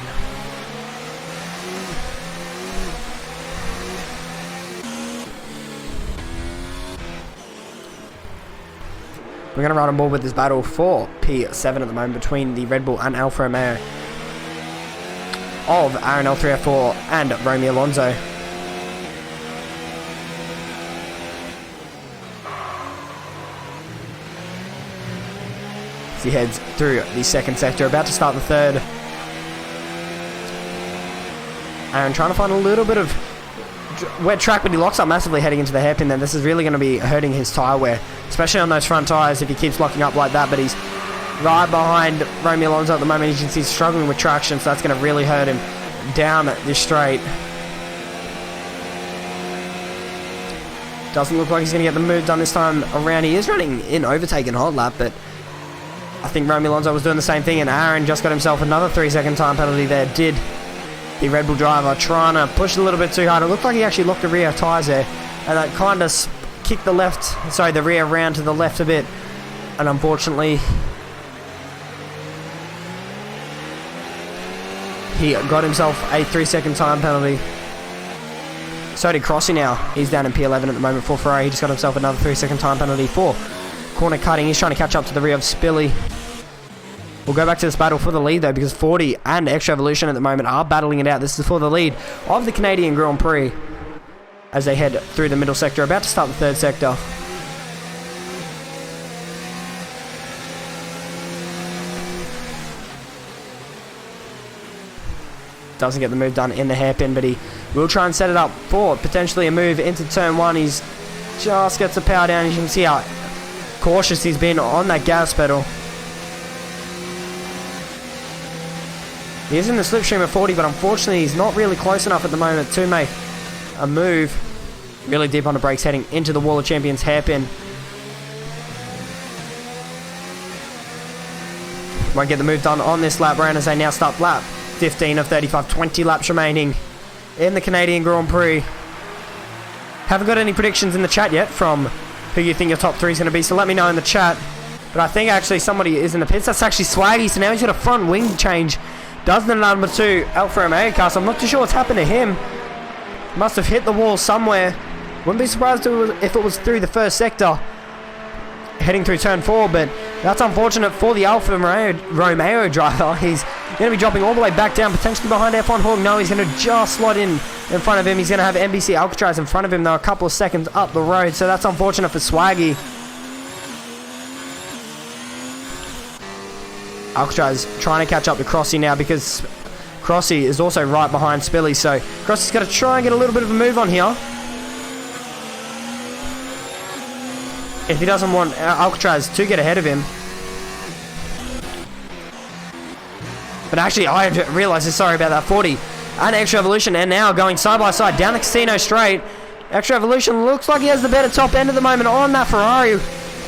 We're going to run on board with this battle for P7 at the moment between the Red Bull and Alfa Romeo of Aaron L3F4 and Romeo Alonso. As he heads through the second sector, about to start the third. Aaron trying to find a little bit of wet track, but he locks up massively heading into the hairpin. Then this is really going to be hurting his tyre wear, especially on those front tyres if he keeps locking up like that. But he's right behind Romeo Alonso at the moment. You can see he's struggling with traction, so that's going to really hurt him down this straight. Doesn't look like he's going to get the move done this time around. He is running in overtake and hot lap, but I think Romeo Alonso was doing the same thing, and Aaron just got himself another 3-second time penalty there. Did the Red Bull driver trying to push a little bit too hard. It looked like he actually locked the rear tyres there, and that kind of kicked the rear round to the left a bit, and unfortunately he got himself a 3-second time penalty. So did Crossy now. He's down in P11 at the moment for Ferrari. He just got himself another 3-second time penalty for corner cutting. He's trying to catch up to the rear of Spilly. We'll go back to this battle for the lead though, because 40 and Extra Evolution at the moment are battling it out. This is for the lead of the Canadian Grand Prix as they head through the middle sector, about to start the third sector. Doesn't get the move done in the hairpin, but he will try and set it up for potentially a move into turn 1. He's just gets the power down. You can see how cautious he's been on that gas pedal. He is in the slipstream of 40, but unfortunately he's not really close enough at the moment to make a move. Really deep on the brakes, heading into the Wall of Champions hairpin. Won't get the move done on this lap round as they now start lap 15 of 35, 20 laps remaining in the Canadian Grand Prix. Haven't got any predictions in the chat yet from who you think your top 3 is going to be, so let me know in the chat. But I think actually somebody is in the pits. That's actually Swaggy, so now he's got a front wing change. Does the number 2 Alfa Romeo car, so I'm not too sure what's happened to him. Must have hit the wall somewhere. Wouldn't be surprised if it was through the first sector, heading through turn 4, but that's unfortunate for the Alfa Romeo driver. He's going to be dropping all the way back down, potentially behind F1 Hawk. No, he's going to just slot in front of him. He's going to have NBC Alcatraz in front of him, though, a couple of seconds up the road, so that's unfortunate for Swaggy. Alcatraz trying to catch up to Crossy now, because Crossy is also right behind Spilly, so Crossy's got to try and get a little bit of a move on here. If he doesn't want Alcatraz to get ahead of him. But actually, I realised this, sorry about that, 40 and Extra Evolution, and now going side by side down the casino straight. Extra Evolution looks like he has the better top end at the moment on that Ferrari.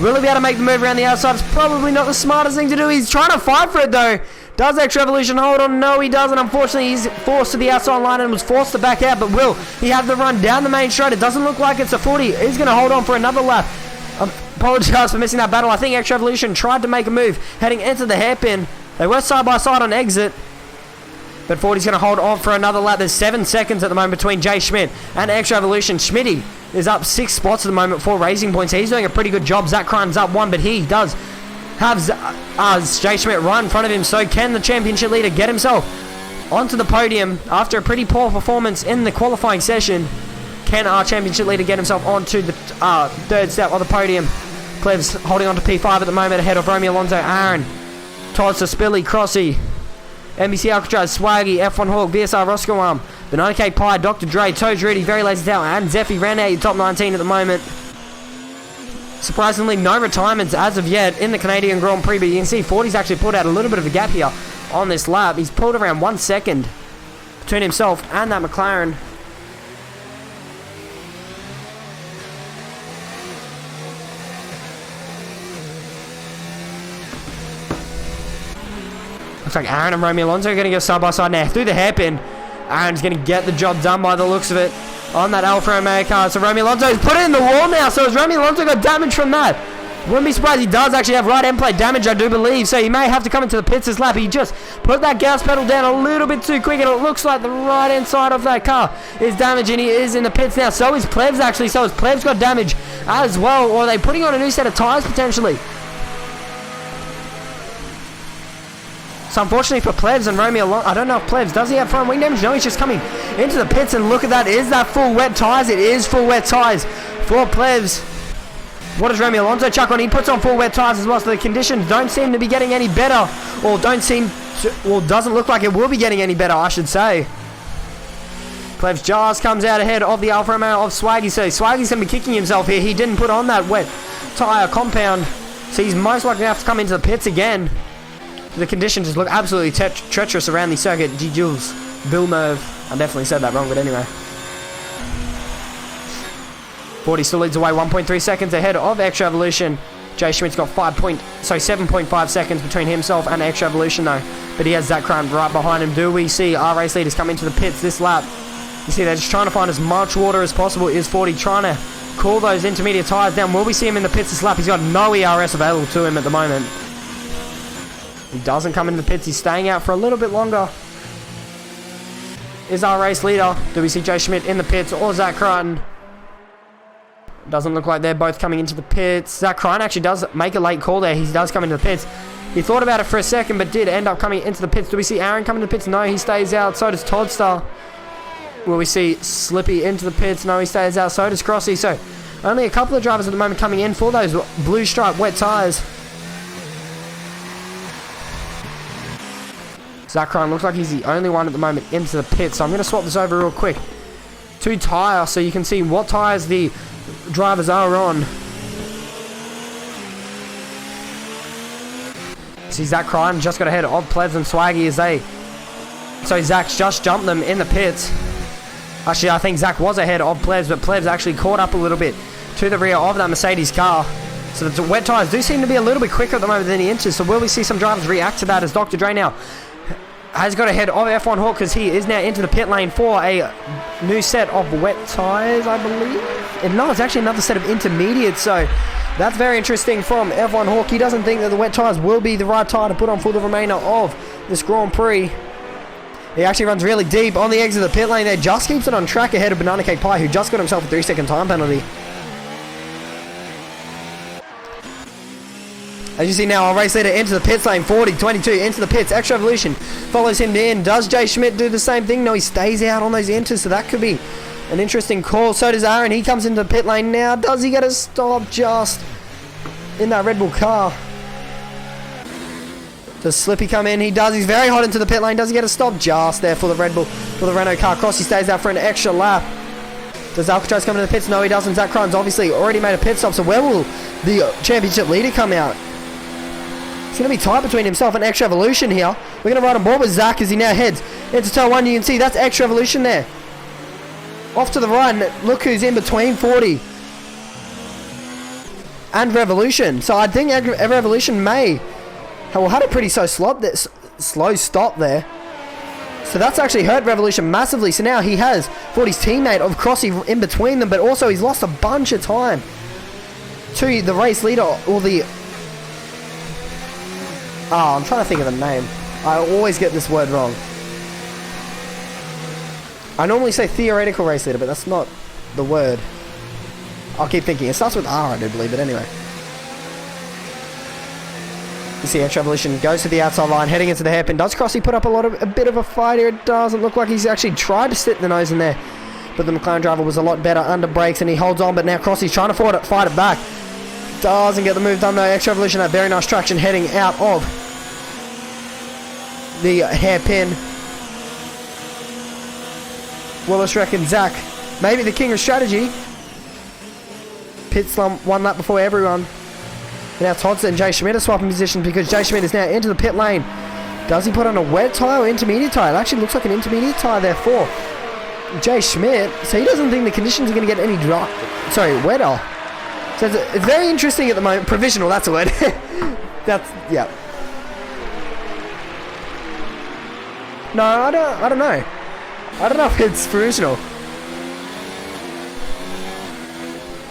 Will he be able to make the move around the outside? It's probably not the smartest thing to do. He's trying to fight for it though. Does Extra Evolution hold on? No, he doesn't. Unfortunately, he's forced to the outside line and was forced to back out. But will he have the run down the main straight? It doesn't look like it's a 40. He's going to hold on for another lap. Apologise for missing that battle. I think Extra Evolution tried to make a move heading into the hairpin. They were side by side on exit. But 40's going to hold on for another lap. There's 7 seconds at the moment between Jay Schmidt and Extra Evolution. Schmitty is up 6 spots at the moment for Racing Points. He's doing a pretty good job. Zach Crunn's up 1, but he does have Jay Schmidt right in front of him. So can the championship leader get himself onto the podium after a pretty poor performance in the qualifying session? Can our championship leader get himself onto the third step of the podium? Clev's holding on to P5 at the moment ahead of Romeo Alonso, Aaron, Todd Spilly, Crossy, NBC Alcatraz, Swaggy, F1 Hawk, VSR Roscoe Arm, the 90k Pie, Dr. Dre, Toes Rudy, Very Lazy Tower, and Zeffy ran out top 19 at the moment. Surprisingly, no retirements as of yet in the Canadian Grand Prix, but you can see 40's actually pulled out a little bit of a gap here on this lap. He's pulled around 1 second between himself and that McLaren. Looks like Aaron and Romeo Alonso are going to go side by side now through the hairpin. Aaron's going to get the job done by the looks of it on that Alfa Romeo car. So Romeo Alonso's put it in the wall now. So has Romeo Alonso got damage from that? Wouldn't be surprised he does actually have right end plate damage, I do believe. So he may have to come into the pits this lap. He just put that gas pedal down a little bit too quick, and it looks like the right hand side of that car is damaged, and he is in the pits now. So is Plebs actually. So has Plebs got damage as well. Or are they putting on a new set of tyres potentially? So unfortunately for Plebs and Romeo Alonso, I don't know if Plebs, does he have front wing damage? No, he's just coming into the pits, and look at that. Is that full wet tyres? It is full wet tyres for Plebs. What does Romeo Alonso chuck on? He puts on full wet tyres as well, so the conditions don't seem to be getting any better, or doesn't look like it will be getting any better, I should say. Plebs just comes out ahead of the Alfa Romeo of Swaggy, so Swaggy's going to be kicking himself here. He didn't put on that wet tyre compound, so he's most likely going to have to come into the pits again. The conditions just look absolutely treacherous around the circuit. G. Jules Villeneuve. I definitely said that wrong, but anyway. 40 still leads away 1.3 seconds ahead of Extra Evolution. Jay Schmidt's got 7.5 seconds between himself and Extra Evolution though. But he has Zach Crunt right behind him. Do we see our race leaders come into the pits this lap? You see they're just trying to find as much water as possible. Is 40 trying to cool those intermediate tyres down? Will we see him in the pits this lap? He's got no ERS available to him at the moment. He doesn't come into the pits. He's staying out for a little bit longer. Is our race leader? Do we see Jay Schmidt in the pits or Zach Cruton? Doesn't look like they're both coming into the pits. Zach Ryan actually does make a late call there. He does come into the pits. He thought about it for a second, but did end up coming into the pits. Do we see Aaron coming to the pits? No, he stays out. So does Toddstar. Will we see Slippy into the pits? No, he stays out. So does Crossy. So only a couple of drivers at the moment coming in for those blue stripe wet tyres. Zach Ryan looks like he's the only one at the moment into the pits. So I'm going to swap this over real quick to tyre so you can see what tyres the drivers are on. See Zach Ryan just got ahead of Plebs and Swaggy as they... So Zach's just jumped them in the pits. Actually, I think Zach was ahead of Plebs, but Plebs actually caught up a little bit to the rear of that Mercedes car. So the wet tyres do seem to be a little bit quicker at the moment than the inches. So will we see some drivers react to that as Dr. Dre now has got ahead of F1 Hawk because he is now into the pit lane for a new set of wet tyres, I believe. And no, it's actually another set of intermediates. So that's very interesting from F1 Hawk. He doesn't think that the wet tyres will be the right tyre to put on for the remainder of this Grand Prix. He actually runs really deep on the exit of the pit lane there. Just keeps it on track ahead of Banana Cake Pie, who just got himself a 3-second time penalty. As you see now, our race leader into the pits lane, 40-22, into the pits. Extra Evolution follows him in. Does Jay Schmidt do the same thing? No, he stays out on those enters, so that could be an interesting call. So does Aaron. He comes into the pit lane now. Does he get a stop just in that Red Bull car? Does Slippy come in? He does. He's very hot into the pit lane. Does he get a stop just there for the Red Bull, for the Renault car? Crossy stays out for an extra lap. Does Alcatraz come into the pits? No, he doesn't. Zach Ryan's obviously already made a pit stop, so where will the championship leader come out? It's going to be tight between himself and Extra Evolution here. We're going to ride on board with Zach as he now heads into turn 1. You can see that's Extra Evolution there. Off to the right, and look who's in between 40 and Revolution. So I think Revolution may have had a pretty slow stop there. So that's actually hurt Revolution massively. So now he has 40's teammate of Crossy in between them, but also he's lost a bunch of time to the race leader, or the... Oh, I'm trying to think of the name. I always get this word wrong. I normally say theoretical race leader, but that's not the word. I'll keep thinking. It starts with R, I do believe, but anyway. You see Extra Evolution goes to the outside line, heading into the hairpin. Does Crossy put up a bit of a fight here? It doesn't look like he's actually tried to sit the nose in there. But the McLaren driver was a lot better under brakes, and he holds on, but now Crossy's trying to fight it back. Doesn't get the move done though. Extra Evolution had very nice traction heading out of the hairpin. Willis reckons Zach maybe the king of strategy. Pit slump 1 lap before everyone. And now Toddson and Jay Schmidt are swapping positions because Jay Schmidt is now into the pit lane. Does he put on a wet tyre or intermediate tyre? It actually looks like an intermediate tyre there for Jay Schmidt. So he doesn't think the conditions are going to get any wetter. So it's very interesting at the moment. Provisional, that's a word. Yeah. No, I don't know. I don't know if it's provisional.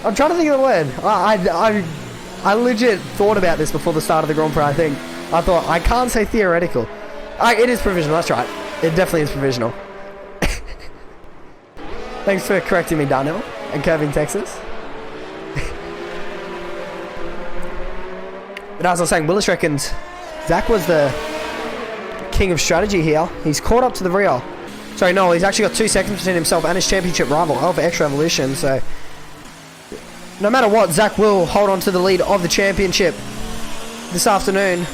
I'm trying to think of the word. I legit thought about this before the start of the Grand Prix, I think. I thought, I can't say theoretical. It is provisional, that's right. It definitely is provisional. Thanks for correcting me, Darnell, and Curving Texas. But as I was saying, Willis reckons Zach was the king of strategy here. He's caught up to the rear. Sorry, no, he's actually got 2 seconds between himself and his championship rival of Extra Evolution. So no matter what, Zach will hold on to the lead of the championship this afternoon,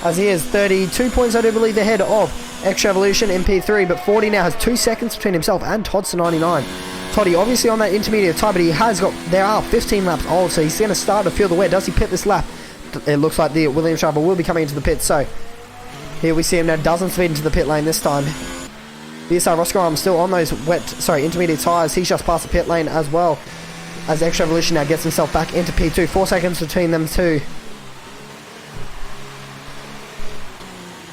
as he is 32 points, I do believe, ahead of Extra Evolution in P3, but 40 now has 2 seconds between himself and Todd's 99. Toddy obviously on that intermediate tyre, but there are 15 laps old, so he's going to start to feel the wear. Does he pit this lap? It looks like the Williams driver will be coming into the pit, so here we see him now, doesn't speed into the pit lane this time. BSR Roscoe Arm still on those intermediate tyres. He's just past the pit lane as well, as Extra Evolution now gets himself back into P2. 4 seconds between them two.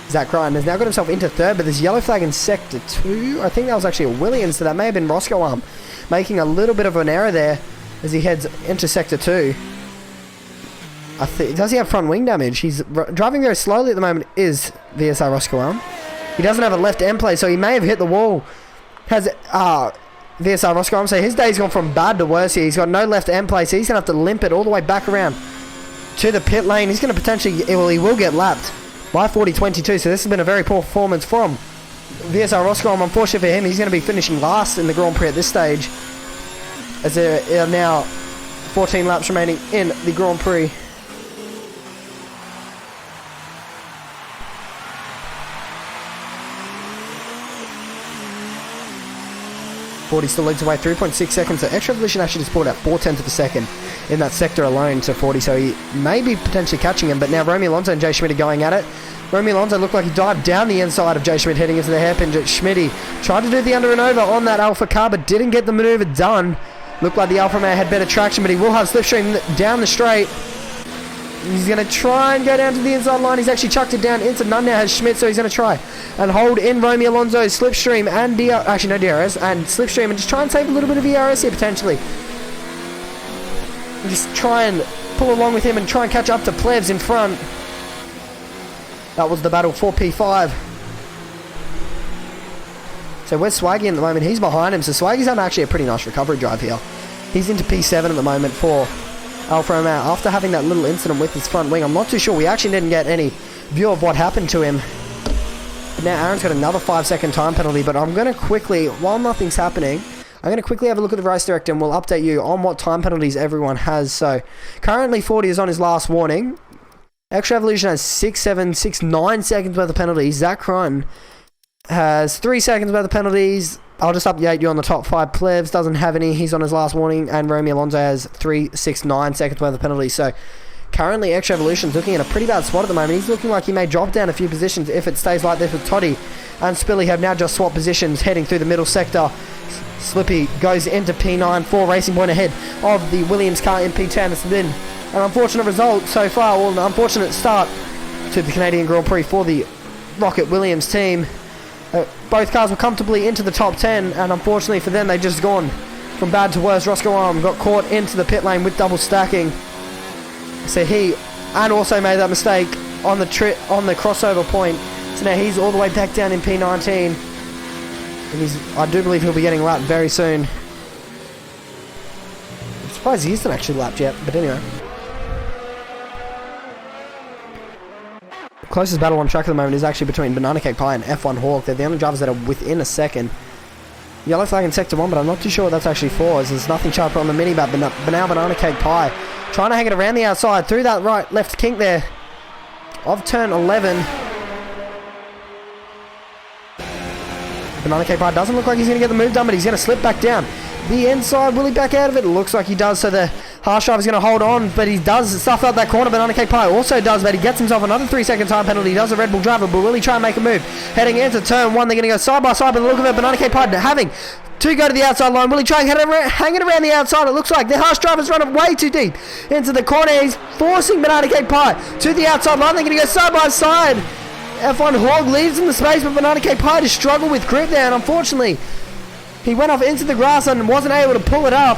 Zach Ryan has now got himself into third, but there's yellow flag in sector 2. I think that was actually a Williams, so that may have been Roscoe Arm making a little bit of an error there as he heads into sector 2. Does he have front wing damage? He's driving very slowly at the moment, is VSR Roscoe Arm. He doesn't have a left end plate, so he may have hit the wall. Has VSR Roscoe. So his day's gone from bad to worse here. He's got no left end play, so he's going to have to limp it all the way back around to the pit lane. He's going to potentially, well, he will get lapped by 40.22, so this has been a very poor performance from VSR Roscoe. Unfortunately for him, he's going to be finishing last in the Grand Prix at this stage, as there are now 14 laps remaining in the Grand Prix. Forty still leads away 3.6 seconds. So Extra Evolution actually just pulled out 4/10 of a second in that sector alone to 40. So he may be potentially catching him. But now Romeo Alonso and Jay Schmidt are going at it. Romeo Alonso looked like he dived down the inside of Jay Schmidt heading into the hairpin. Schmidt tried to do the under and over on that Alpha car, but didn't get the maneuver done. Looked like the Alfa Romeo had better traction, but he will have slipstream down the straight. He's going to try and go down to the inside line. He's actually chucked it down into none now, has Schmidt, so he's going to try and hold in Romeo Alonso's slipstream and actually no DRS, and slipstream, and just try and save a little bit of ERS here potentially. And just try and pull along with him and try and catch up to Plebs in front. That was the battle for P5. So where's Swaggy at the moment? He's behind him, so Swaggy's done actually a pretty nice recovery drive here. He's into P7 at the moment for Alfa Romeo after having that little incident with his front wing. I'm not too sure. We actually didn't get any view of what happened to him. But now Aaron's got another 5-second time penalty, but I'm going to quickly, while nothing's happening, I'm going to quickly have a look at the race director and we'll update you on what time penalties everyone has. So currently 40 is on his last warning. Extra Evolution has 9 seconds worth of penalties. Zach Run has 3 seconds worth of penalties. I'll just update you on the top 5. Plebs doesn't have any. He's on his last warning. And Romeo Alonso has 9 seconds worth of penalties. So currently Extra Evolution's looking in a pretty bad spot at the moment. He's looking like he may drop down a few positions if it stays like this with Toddy. And Spilly have now just swapped positions heading through the middle sector. Slippy goes into P9, 4 Racing Point ahead of the Williams car in P10. It's been an unfortunate result so far, or an unfortunate start to the Canadian Grand Prix for the Rocket Williams team. Both cars were comfortably into the top 10, and unfortunately for them, they've just gone from bad to worse. Roscoe Arm got caught into the pit lane with double stacking. So he, and also made that mistake on the crossover point. So now he's all the way back down in P19. And I do believe he'll be getting lapped very soon. I'm surprised he isn't actually lapped yet, but anyway. The closest battle on track at the moment is actually between Banana Cake Pie and F1 Hawk. They're the only drivers that are within a second. Yellow flag in Sector 1, but I'm not too sure what that's actually for, as there's nothing sharp on the mini-map, but now Banana Cake Pie trying to hang it around the outside through that right-left kink there of turn 11. Banana Cake Pie doesn't look like he's going to get the move done, but he's going to slip back down the inside. Will he back out of it? It looks like he does, so the harsh driver is going to hold on, but he does stuff out that corner. Banana Cake Pie also does, but he gets himself another 3-second time penalty. He does a Red Bull driver, but will he try and make a move? Heading into turn 1, they're going to go side by side, but the look of it, Banana Cake Pie having to go to the outside line. Will he try and hang it around the outside? It looks like the harsh driver's run it way too deep into the corner. He's forcing Banana Cake Pie to the outside line. They're going to go side by side. F1 Hog leaves in the space, but Banana Cake Pie just struggled with grip there, and unfortunately he went off into the grass and wasn't able to pull it up.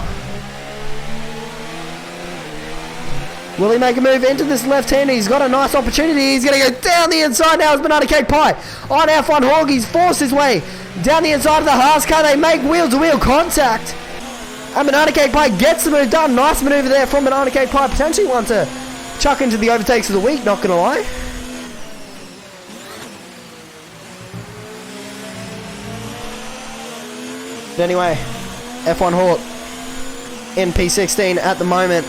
Will he make a move into this left-hander? He's got a nice opportunity. He's going to go down the inside now as Banana Cake Pie on F1 Hog. He's forced his way down the inside of the Haas car. They make wheel-to-wheel contact, and Banana Cake Pie gets the move done. Nice maneuver there from Banana Cake Pie. Potentially one to chuck into the overtakes of the week, not going to lie. But anyway, F1 Hawk in P16 at the moment.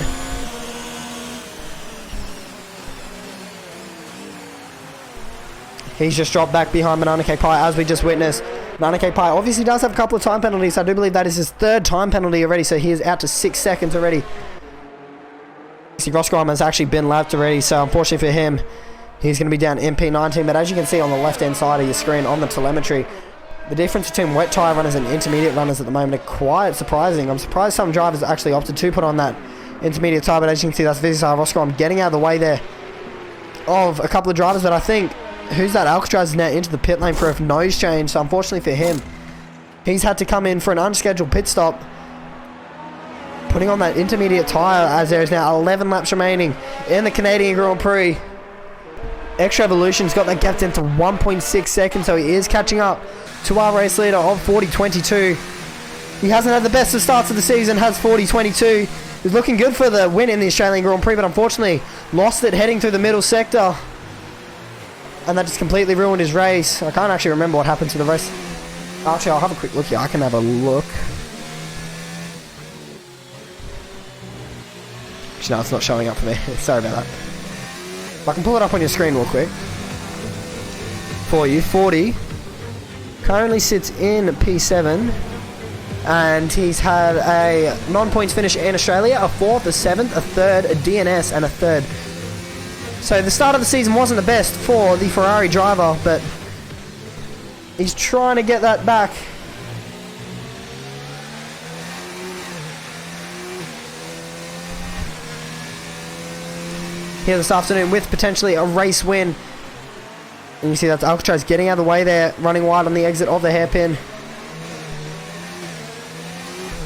He's just dropped back behind Banana Cake Pie, as we just witnessed. Banana Cake Pie obviously does have a couple of time penalties. I do believe that is his 3rd time penalty already, so he is out to 6 seconds already. See, Roscoe has actually been lapped already, so unfortunately for him, he's going to be down in P19. But as you can see on the left-hand side of your screen on the telemetry, the difference between wet tyre runners and intermediate runners at the moment are quite surprising. I'm surprised some drivers actually opted to put on that intermediate tyre, but as you can see, that's VSR Roscoe. I'm getting out of the way there of a couple of drivers, but I think, who's that? Alcatraz is now into the pit lane for a nose change, so unfortunately for him, he's had to come in for an unscheduled pit stop, putting on that intermediate tyre, as there is now 11 laps remaining in the Canadian Grand Prix. Extra Evolution's got that gapped into 1.6 seconds, so he is catching up to our race leader of 40.22. He hasn't had the best of starts of the season, has 40-22. He's looking good for the win in the Australian Grand Prix, but unfortunately lost it heading through the middle sector. And that just completely ruined his race. I can't actually remember what happened to the race. Actually, I'll have a quick look here. I can have a look. Actually, no, it's not showing up for me. Sorry about that. I can pull it up on your screen real quick. For you, 40. Currently sits in P7. And he's had a non-points finish in Australia, a 4th, a 7th, a 3rd, a DNS, and a 3rd. So the start of the season wasn't the best for the Ferrari driver, but he's trying to get that back. Here this afternoon with potentially a race win. And you see that Alcatraz getting out of the way there, running wide on the exit of the hairpin.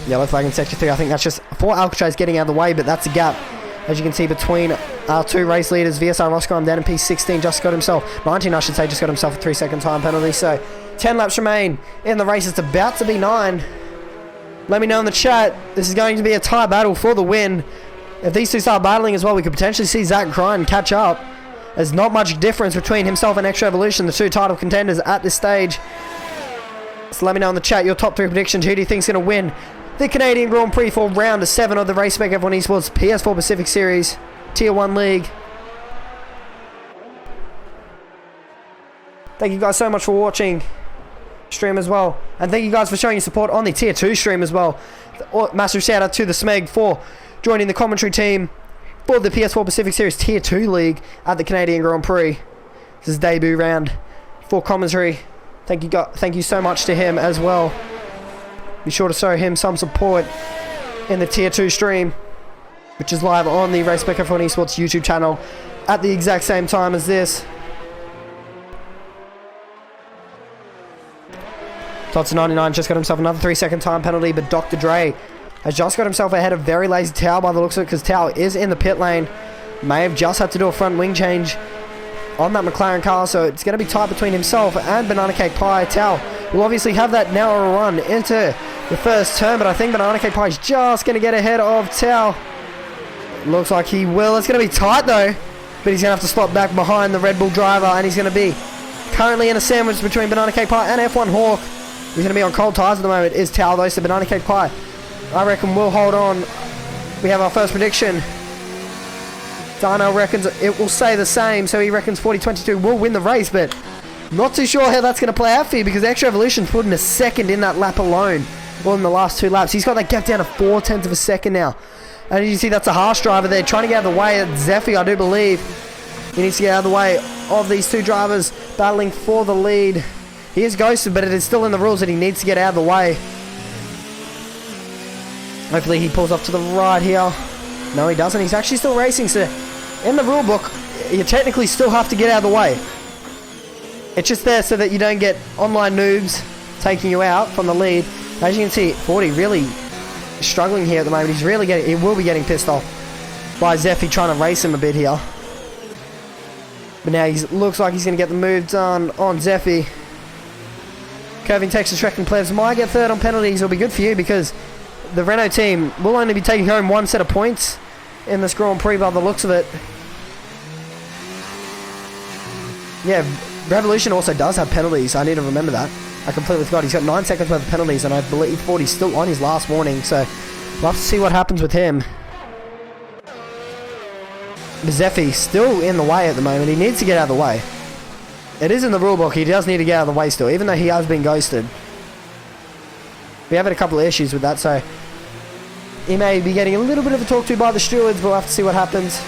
Yellow flag in Sector 3. I think that's just for Alcatraz getting out of the way, but that's a gap. As you can see between our two race leaders, VSR Roscoe down in P16 just got himself, 19 I should say, just got himself a 3-second time penalty. So 10 laps remain in the race. It's about to be 9. Let me know in the chat. This is going to be a tie battle for the win. If these two start battling as well, we could potentially see Zach Grine catch up. There's not much difference between himself and Extra Evolution, the two title contenders at this stage. So let me know in the chat your top 3 predictions. Who do you think is going to win the Canadian Grand Prix for round 7 of the Race Spec F1 Esports PS4 Pacific Series Tier 1 League? Thank you guys so much for watching stream as well, and thank you guys for showing your support on the Tier 2 stream as well. Massive shout out to the Smeg for joining the commentary team for the PS4 Pacific Series Tier 2 League at the Canadian Grand Prix. This is debut round for commentary. Thank you so much to him as well. Be sure to show him some support in the Tier 2 stream, which is live on the Race Spec F1 Esports YouTube channel at the exact same time as this. Tots99 just got himself another 3-second time penalty, but Dr. Dre has just got himself ahead of Very Lazy Tao by the looks of it, because Tao is in the pit lane. May have just had to do a front wing change on that McLaren car, so it's going to be tight between himself and Banana Cake Pie. Tao will obviously have that narrow run into the first turn, but I think Banana Cake Pie is just going to get ahead of Tao. Looks like he will. It's going to be tight though, but he's going to have to slot back behind the Red Bull driver, and he's going to be currently in a sandwich between Banana Cake Pie and F1 Hawk. He's going to be on cold tires at the moment, is Tao though, so Banana Cake Pie, I reckon, will hold on. We have our first prediction. Darnell reckons it will stay the same, so he reckons 40-22 will win the race, but not too sure how that's going to play out for you, because Extra Evolution's put in a second in that lap alone, or in the last 2 laps. He's got that gap down to 0.4 of a second now. And you see that's a harsh driver there, trying to get out of the way. Zeffy, I do believe, he needs to get out of the way of these two drivers battling for the lead. He is ghosted, but it is still in the rules that he needs to get out of the way. Hopefully he pulls off to the right here. No, he doesn't. He's actually still racing, so in the rule book, you technically still have to get out of the way. It's just there so that you don't get online noobs taking you out from the lead. As you can see, 40 really struggling here at the moment. He will be getting pissed off by Zeffy trying to race him a bit here. But now he looks like he's going to get the move done on Zeffy. Curving Texas Wrecking Plebs might get third on penalties. It'll be good for you, because the Renault team will only be taking home 1 set of points in this Grand Prix by the looks of it. Yeah, Revolution also does have penalties. I need to remember that. I completely forgot. He's got 9 seconds worth of penalties, and I believe 40's still on his last warning, so we'll have to see what happens with him. Zeffy still in the way at the moment. He needs to get out of the way. It is in the rule book. He does need to get out of the way still, even though he has been ghosted. We have had a couple of issues with that, so he may be getting a little bit of a talk to by the stewards. We'll have to see what happens.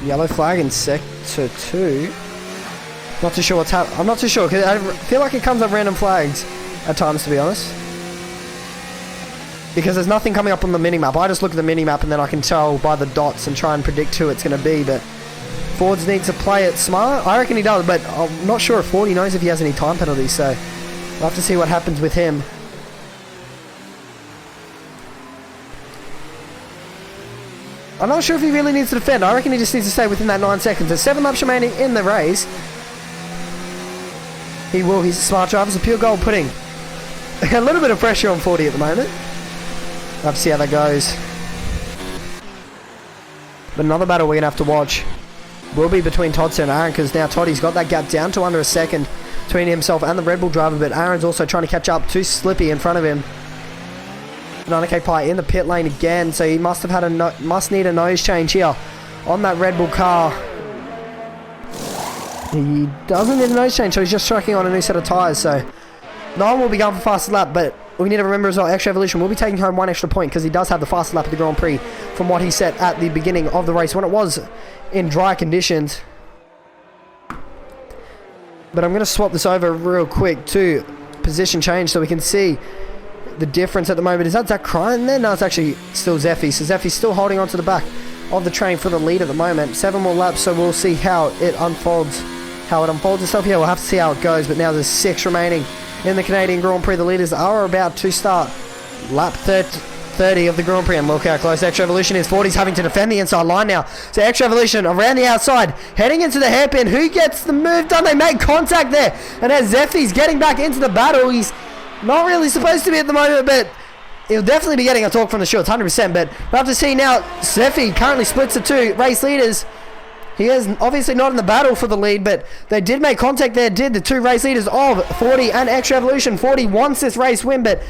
Yellow flag in Sector 2. Not too sure what's happening. I'm not too sure, because I feel like it comes up random flags at times, to be honest. Because there's nothing coming up on the minimap. I just look at the minimap and then I can tell by the dots and try and predict who it's going to be. But Fords needs to play it smart. I reckon he does, but I'm not sure if 40 knows if he has any time penalties, so we'll have to see what happens with him. I'm not sure if he really needs to defend. I reckon he just needs to stay within that 9 seconds. There's 7 laps remaining in the race. He will. He's a smart driver. It's a pure gold pudding. A little bit of pressure on 40 at the moment. We'll have to see how that goes. But another battle we're going to have to watch will be between Toddson and Aaron, because now Toddy's got that gap down to under a second between himself and the Red Bull driver, but Aaron's also trying to catch up to Slippy in front of him. 9k Pie in the pit lane again, so he must have had must need a nose change here on that Red Bull car. He doesn't need a nose change, so he's just striking on a new set of tyres, so no one will be going for fastest lap, but we need to remember as well, Extra Evolution will be taking home 1 extra point because he does have the fastest lap of the Grand Prix from what he set at the beginning of the race when it was in dry conditions. But I'm going to swap this over real quick to position change so we can see the difference at the moment. Is that Zach Crichton there? No, it's actually still Zeffy. So Zeffy's still holding on to the back of the train for the lead at the moment. 7 more laps, so we'll see how it unfolds itself here. We'll have to see how it goes, but now there's 6 remaining in the Canadian Grand Prix. The leaders are about to start lap 30 of the Grand Prix, and look how close Extra Evolution is. 40's having to defend the inside line now. So Extra Evolution around the outside, heading into the hairpin. Who gets the move done? They make contact there, and as Zeffy's getting back into the battle, he's not really supposed to be at the moment, but he'll definitely be getting a talk from the shorts, 100%. But we'll have to see now. Zeffy currently splits the 2 race leaders. He is obviously not in the battle for the lead, but they did make contact there, did the 2 race leaders of 40 and Extra Evolution. 40 wants this race win, but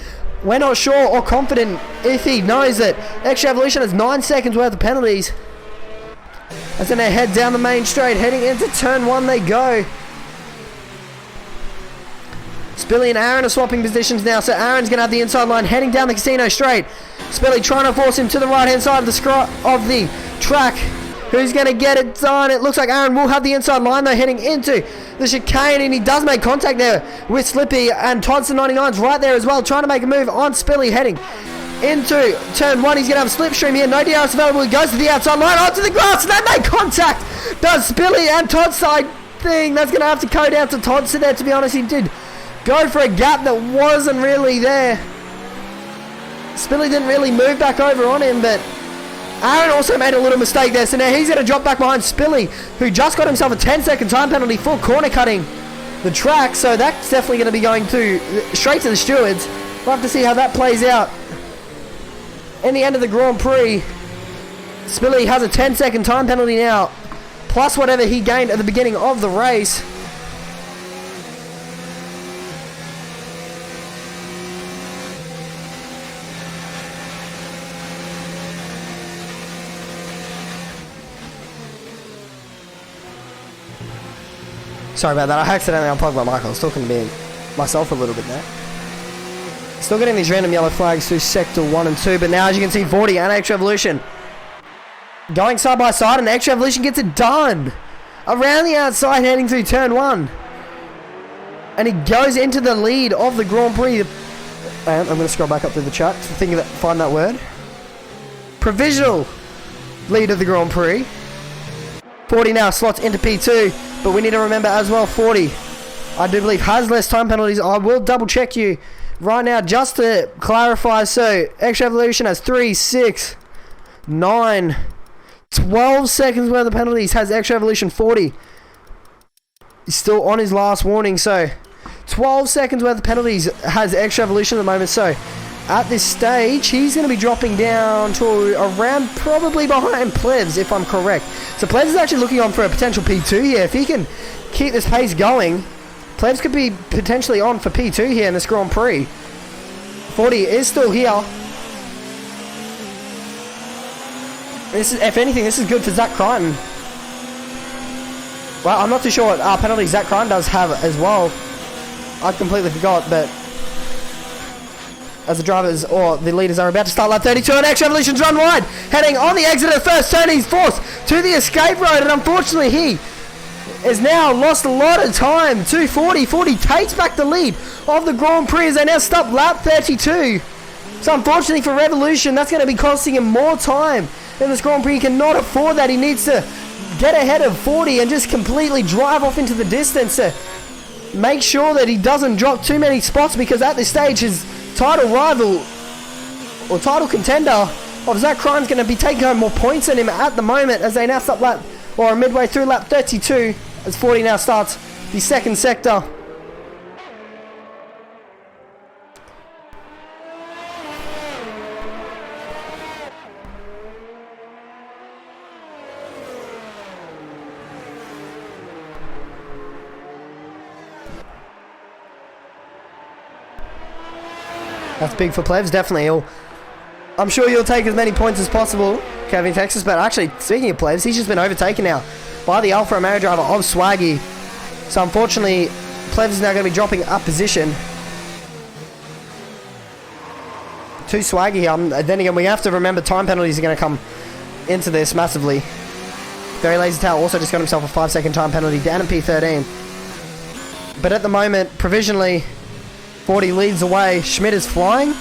we're not sure or confident if he knows that Extra Evolution has 9 seconds worth of penalties. As then they head down the main straight, heading into turn 1 they go. Spilly and Aaron are swapping positions now, so Aaron's going to have the inside line heading down the casino straight. Spilly trying to force him to the right hand side of the track. Who's going to get it done? It looks like Aaron will have the inside line though, heading into the chicane, and he does make contact there with Slippy, and Toddson 99's right there as well, trying to make a move on Spilly, heading into turn 1. He's going to have a slipstream here. No DRS available. He goes to the outside line, onto the grass, and they make contact. Does Spilly and Toddson. I think that's going to have to go down to Toddson there, to be honest. He did go for a gap that wasn't really there. Spilly didn't really move back over on him, but Aaron also made a little mistake there, so now he's going to drop back behind Spilly, who just got himself a 10-second time penalty for corner cutting the track, so that's definitely going to be going straight to the stewards. We'll have to see how that plays out. In the end of the Grand Prix, Spilly has a 10-second time penalty now, plus whatever he gained at the beginning of the race. Sorry about that, I accidentally unplugged my mic. I was talking to myself a little bit there. Still getting these random yellow flags through Sector 1 and 2, but now as you can see, 40 and Extra Evolution going side by side, and Extra Evolution gets it done. Around the outside, heading through turn 1. And he goes into the lead of the Grand Prix. And I'm going to scroll back up through the chat to find that word. Provisional lead of the Grand Prix. 40 now slots into P2. But we need to remember as well, 40, I do believe, has less time penalties. I will double check you right now just to clarify. So, Extra Evolution has 3, 6, 9, 12 seconds worth of penalties. Has Extra Evolution 40. He's still on his last warning. So, 12 seconds worth of penalties has Extra Evolution at the moment. So, at this stage, he's going to be dropping down to around probably behind Plebs, if I'm correct. So Plebs is actually looking on for a potential P2 here. If he can keep this pace going, Plebs could be potentially on for P2 here in this Grand Prix. 40 is still here. This is, if anything, this is good for Zach Crichton. Well, I'm not too sure what penalty Zach Crichton does have as well. I completely forgot, but as the drivers or the leaders are about to start lap 32, and Extra Evolution's run wide, heading on the exit of the first turn. He's forced to the escape road, and unfortunately he has now lost a lot of time to 40. 40 takes back the lead of the Grand Prix as they now stop lap 32. So unfortunately for Revolution, that's going to be costing him more time in this Grand Prix. He cannot afford that. He needs to get ahead of 40 and just completely drive off into the distance to make sure that he doesn't drop too many spots, because at this stage his title rival or title contender of Zach Crime's going to be taking home more points than him at the moment as they now start lap, or midway through lap 32, as 40 now starts the second sector. That's big for Plebs, definitely. I'm sure you'll take as many points as possible, Kevin Texas, but actually, speaking of Plebs, he's just been overtaken now by the Alfa Romeo driver of Swaggy. So unfortunately, Plebs is now going to be dropping a position to Swaggy. Then again, we have to remember time penalties are going to come into this massively. Very Lazy Tail also just got himself a 5-second time penalty down in P13. But at the moment, provisionally, 40 leads away. Schmidt is flying.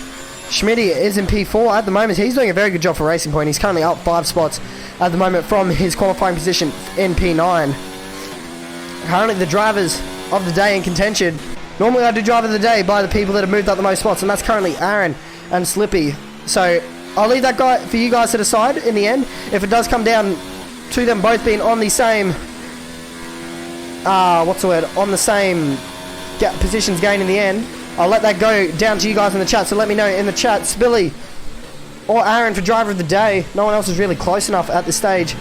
Schmitty is in P4 at the moment. He's doing a very good job for Racing Point. He's currently up 5 spots at the moment from his qualifying position in P9. Currently the drivers of the day in contention. Normally I do driver of the day by the people that have moved up the most spots, and that's currently Aaron and Slippy. So I'll leave that guy for you guys to decide in the end. If it does come down to them both being on the same on the same positions gained in the end, I'll let that go down to you guys in the chat. So let me know in the chat, Spilly or Aaron for driver of the day. No one else is really close enough at this stage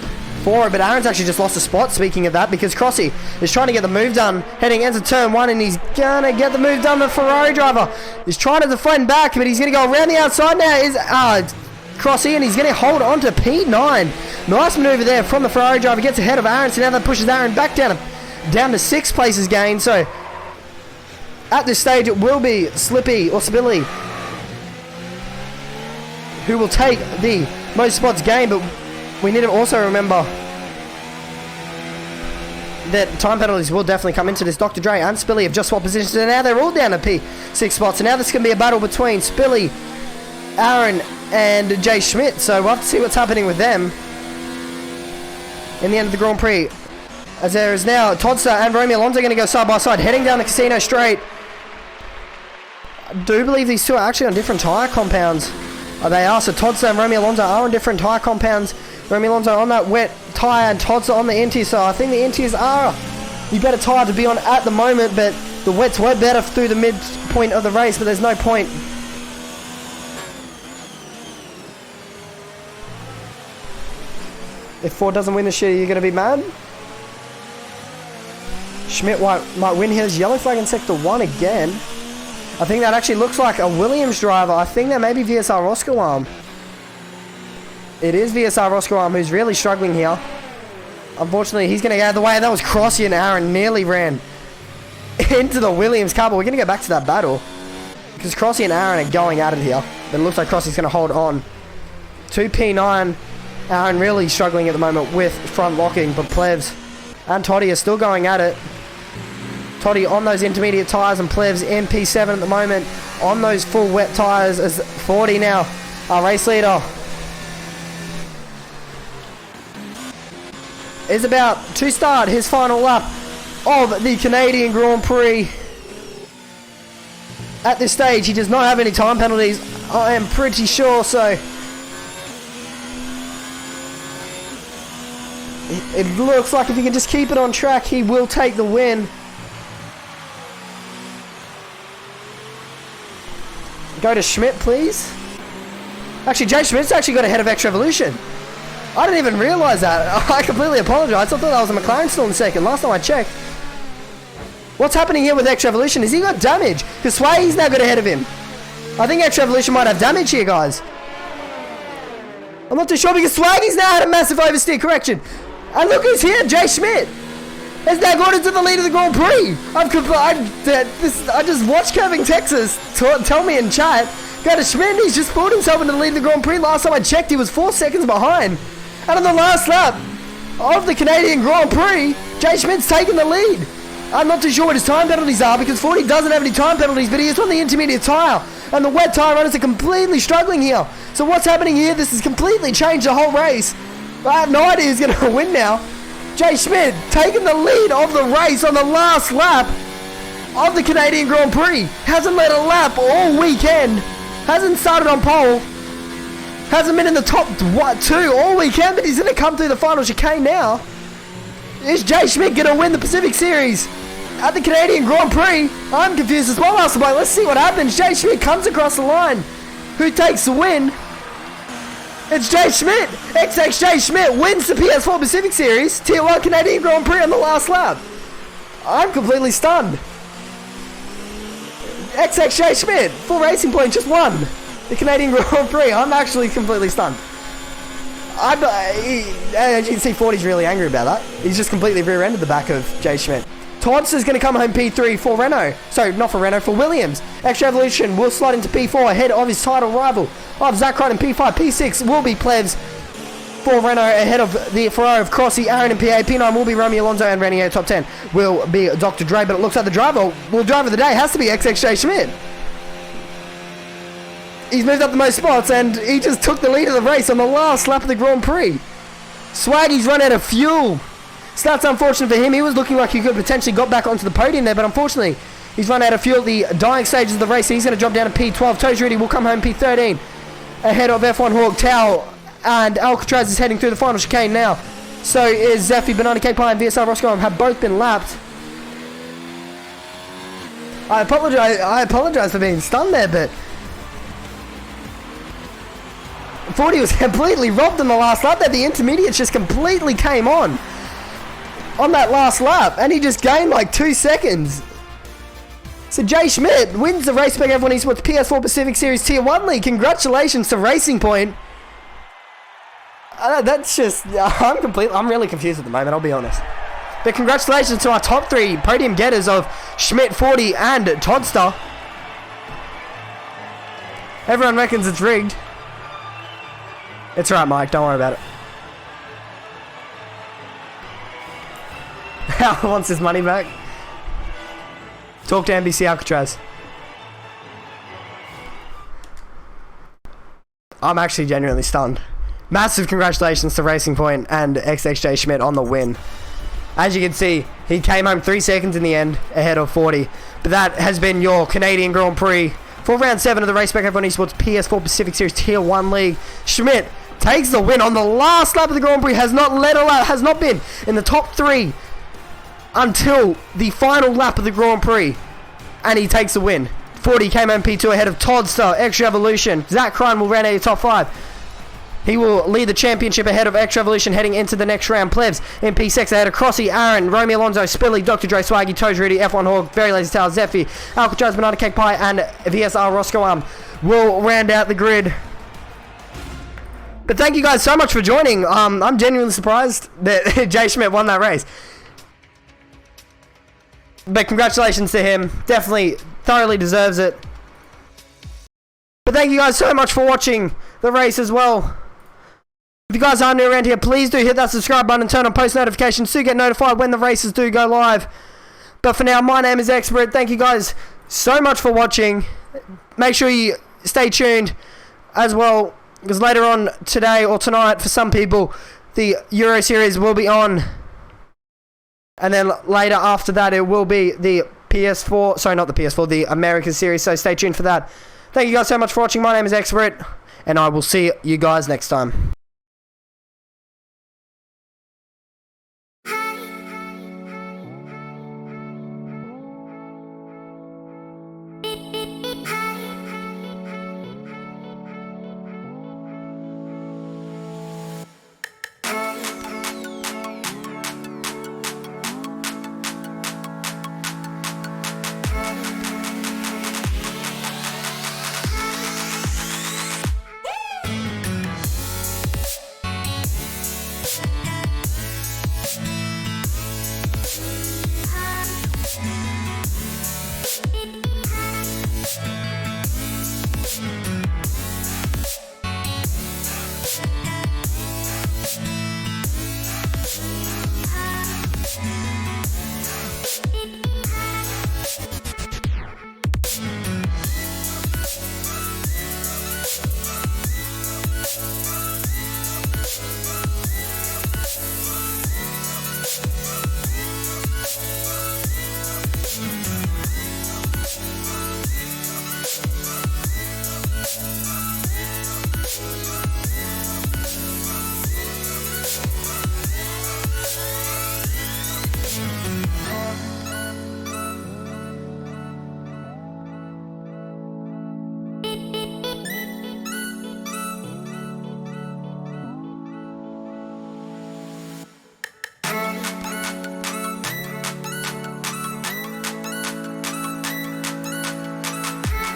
for it, but Aaron's actually just lost a spot, speaking of that, because Crossy is trying to get the move done heading into turn 1, and he's gonna get the move done. The Ferrari driver is trying to defend back, but he's gonna go around the outside now. Is Crossy, and he's gonna hold on to P9. Nice maneuver there from the Ferrari driver. Gets ahead of Aaron, so now that pushes Aaron back down to 6 places gained. So at this stage, it will be Slippy or Spilly who will take the most spots gained, but we need to also remember that time penalties will definitely come into this. Dr. Dre and Spilly have just swapped positions, and now they're all down to P6 spots. So now this can be a battle between Spilly, Aaron, and Jay Schmidt. So we'll have to see what's happening with them in the end of the Grand Prix. As there is now Toddster and Romeo Alonso going to go side by side, heading down the Casino Straight. I do believe these two are actually on different tyre compounds. They are. So Toddster and Romeo Alonso are on different tyre compounds. Romeo Alonso on that wet tyre and Toddster on the NT. So I think the NTs are the better tyre to be on at the moment, but the wets were better through the midpoint of the race, but there's no point. If Ford doesn't win this shit, you're going to be mad? Schmidt might win his yellow flag in Sector 1 again. I think that actually looks like a Williams driver. I think that may be VSR Roscoe. It is VSR Roscoe who's really struggling here. Unfortunately, he's going to get out of the way. That was Crossy, and Aaron nearly ran into the Williams car, but we're going to go back to that battle because Crossy and Aaron are going at it here. But it looks like Crossy's going to hold on to P9. Aaron really struggling at the moment with front locking, but Plebs and Toddy are still going at it. Toddy on those intermediate tyres, and Plebs in P7 at the moment on those full wet tyres, as 40 now, our race leader, is about to start his final lap of the Canadian Grand Prix. At this stage, he does not have any time penalties, I am pretty sure, so it looks like if he can just keep it on track, he will take the win. Go to Schmidt, please. Actually, Jay Schmidt's actually got ahead of X Revolution. I didn't even realise that. I completely apologise. I thought that was a McLaren still in second. Last time I checked. What's happening here with X Revolution? Has he got damage? Because Sway's now got ahead of him. I think X Revolution might have damage here, guys. I'm not too sure, because Swaggy's now had a massive oversteer correction. And look who's here, Jay Schmidt. Has now got into the lead of the Grand Prix. I just watched Curving Texas tell me in chat. Go to Schmidt, and he's just pulled himself into the lead of the Grand Prix. Last time I checked, he was 4 seconds behind. And on the last lap of the Canadian Grand Prix, Jay Schmidt's taken the lead. I'm not too sure what his time penalties are, because 40 doesn't have any time penalties, but he is on the intermediate tyre. And the wet tyre runners are completely struggling here. So what's happening here? This has completely changed the whole race. I have no idea who's going to win now. Jay Schmidt taking the lead of the race on the last lap of the Canadian Grand Prix. Hasn't led a lap all weekend. Hasn't started on pole. Hasn't been in the top two all weekend, but he's going to come through the final chicane now. Is Jay Schmidt going to win the Pacific Series at the Canadian Grand Prix? I'm confused as well, Master Boy. Let's see what happens. Jay Schmidt comes across the line. Who takes the win? It's Jay Schmidt. XX Jay Schmidt wins the PS4 Pacific Series Tier 1 Canadian Grand Prix on the last lap. I'm completely stunned. XX Jay Schmidt, full Racing Point, just won the Canadian Grand Prix. I'm actually completely stunned. As you can see, 40's really angry about that. He's just completely rear-ended the back of Jay Schmidt. Todd's is going to come home P3 for Renault. Sorry, not for Renault, for Williams. Extra Evolution will slide into P4 ahead of his title rival of Zach Crichton in P5. P6 will be Plebs for Renault ahead of the Ferrari of Crossy, Aaron in PA. P9 will be Romeo Alonso and Renier. Top 10 will be Dr. Dre, but it looks like the driver of the day has to be XX Jay Schmidt. He's moved up the most spots and he just took the lead of the race on the last lap of the Grand Prix. Swaggy's run out of fuel. So that's unfortunate for him. He was looking like he could potentially got back onto the podium there, but unfortunately he's run out of fuel at the dying stages of the race. He's going to drop down to P12. Toes Rudy will come home P13 ahead of F1 Hawk. Tao and Alcatraz is heading through the final chicane now. So is Zephy, Banana Cake Pie and VSR Roscoe have both been lapped. I apologize for being stunned there, but 40 was completely robbed in the last lap there. The intermediates just completely came on that last lap, and he just gained like 2 seconds. So Jay Schmidt wins the Race Spec F1 Esports PS4 Pacific Series Tier 1 League. Congratulations to Racing Point. That's just, I'm really confused at the moment, I'll be honest. But congratulations to our top 3 podium getters of Schmidt, 40 and Toddster. Everyone reckons it's rigged. It's right, Mike, don't worry about it. Al wants his money back. Talk to NBC Alcatraz. I'm actually genuinely stunned. Massive congratulations to Racing Point and XXJ Schmidt on the win. As you can see, he came home 3 seconds in the end ahead of 40. But that has been your Canadian Grand Prix for round 7 of the Race Spec F1 Esports PS4 Pacific Series Tier 1 League. Schmidt takes the win on the last lap of the Grand Prix, has not led a lap, has not been in the top 3 until the final lap of the Grand Prix, and he takes the win. 40 came home P2 ahead of Toddster, Extra Evolution. Zach Crichton will round out your top 5. He will lead the championship ahead of Extra Evolution heading into the next round. Plebs in P6 ahead of Crossy, Aaron, Romeo Alonso, Spilly, Dr. Dre, Swaggy, Toes Rudy, F1 Hawk, Very Lazy Tail, Zephy, Alcatraz, Banana Cake Pie, and VSR Roscoe will round out the grid. But thank you guys so much for joining. I'm genuinely surprised that Jay Schmidt won that race. But congratulations to him. Definitely, thoroughly deserves it. But thank you guys so much for watching the race as well. If you guys are new around here, please do hit that subscribe button and turn on post notifications to get notified when the races do go live. But for now, my name is Expert. Thank you guys so much for watching. Make sure you stay tuned as well, because later on today or tonight for some people, the Euro Series will be on. And then later after that, it will be the PS4, sorry, not the PS4, the American Series. So stay tuned for that. Thank you guys so much for watching. My name is Expert, and I will see you guys next time.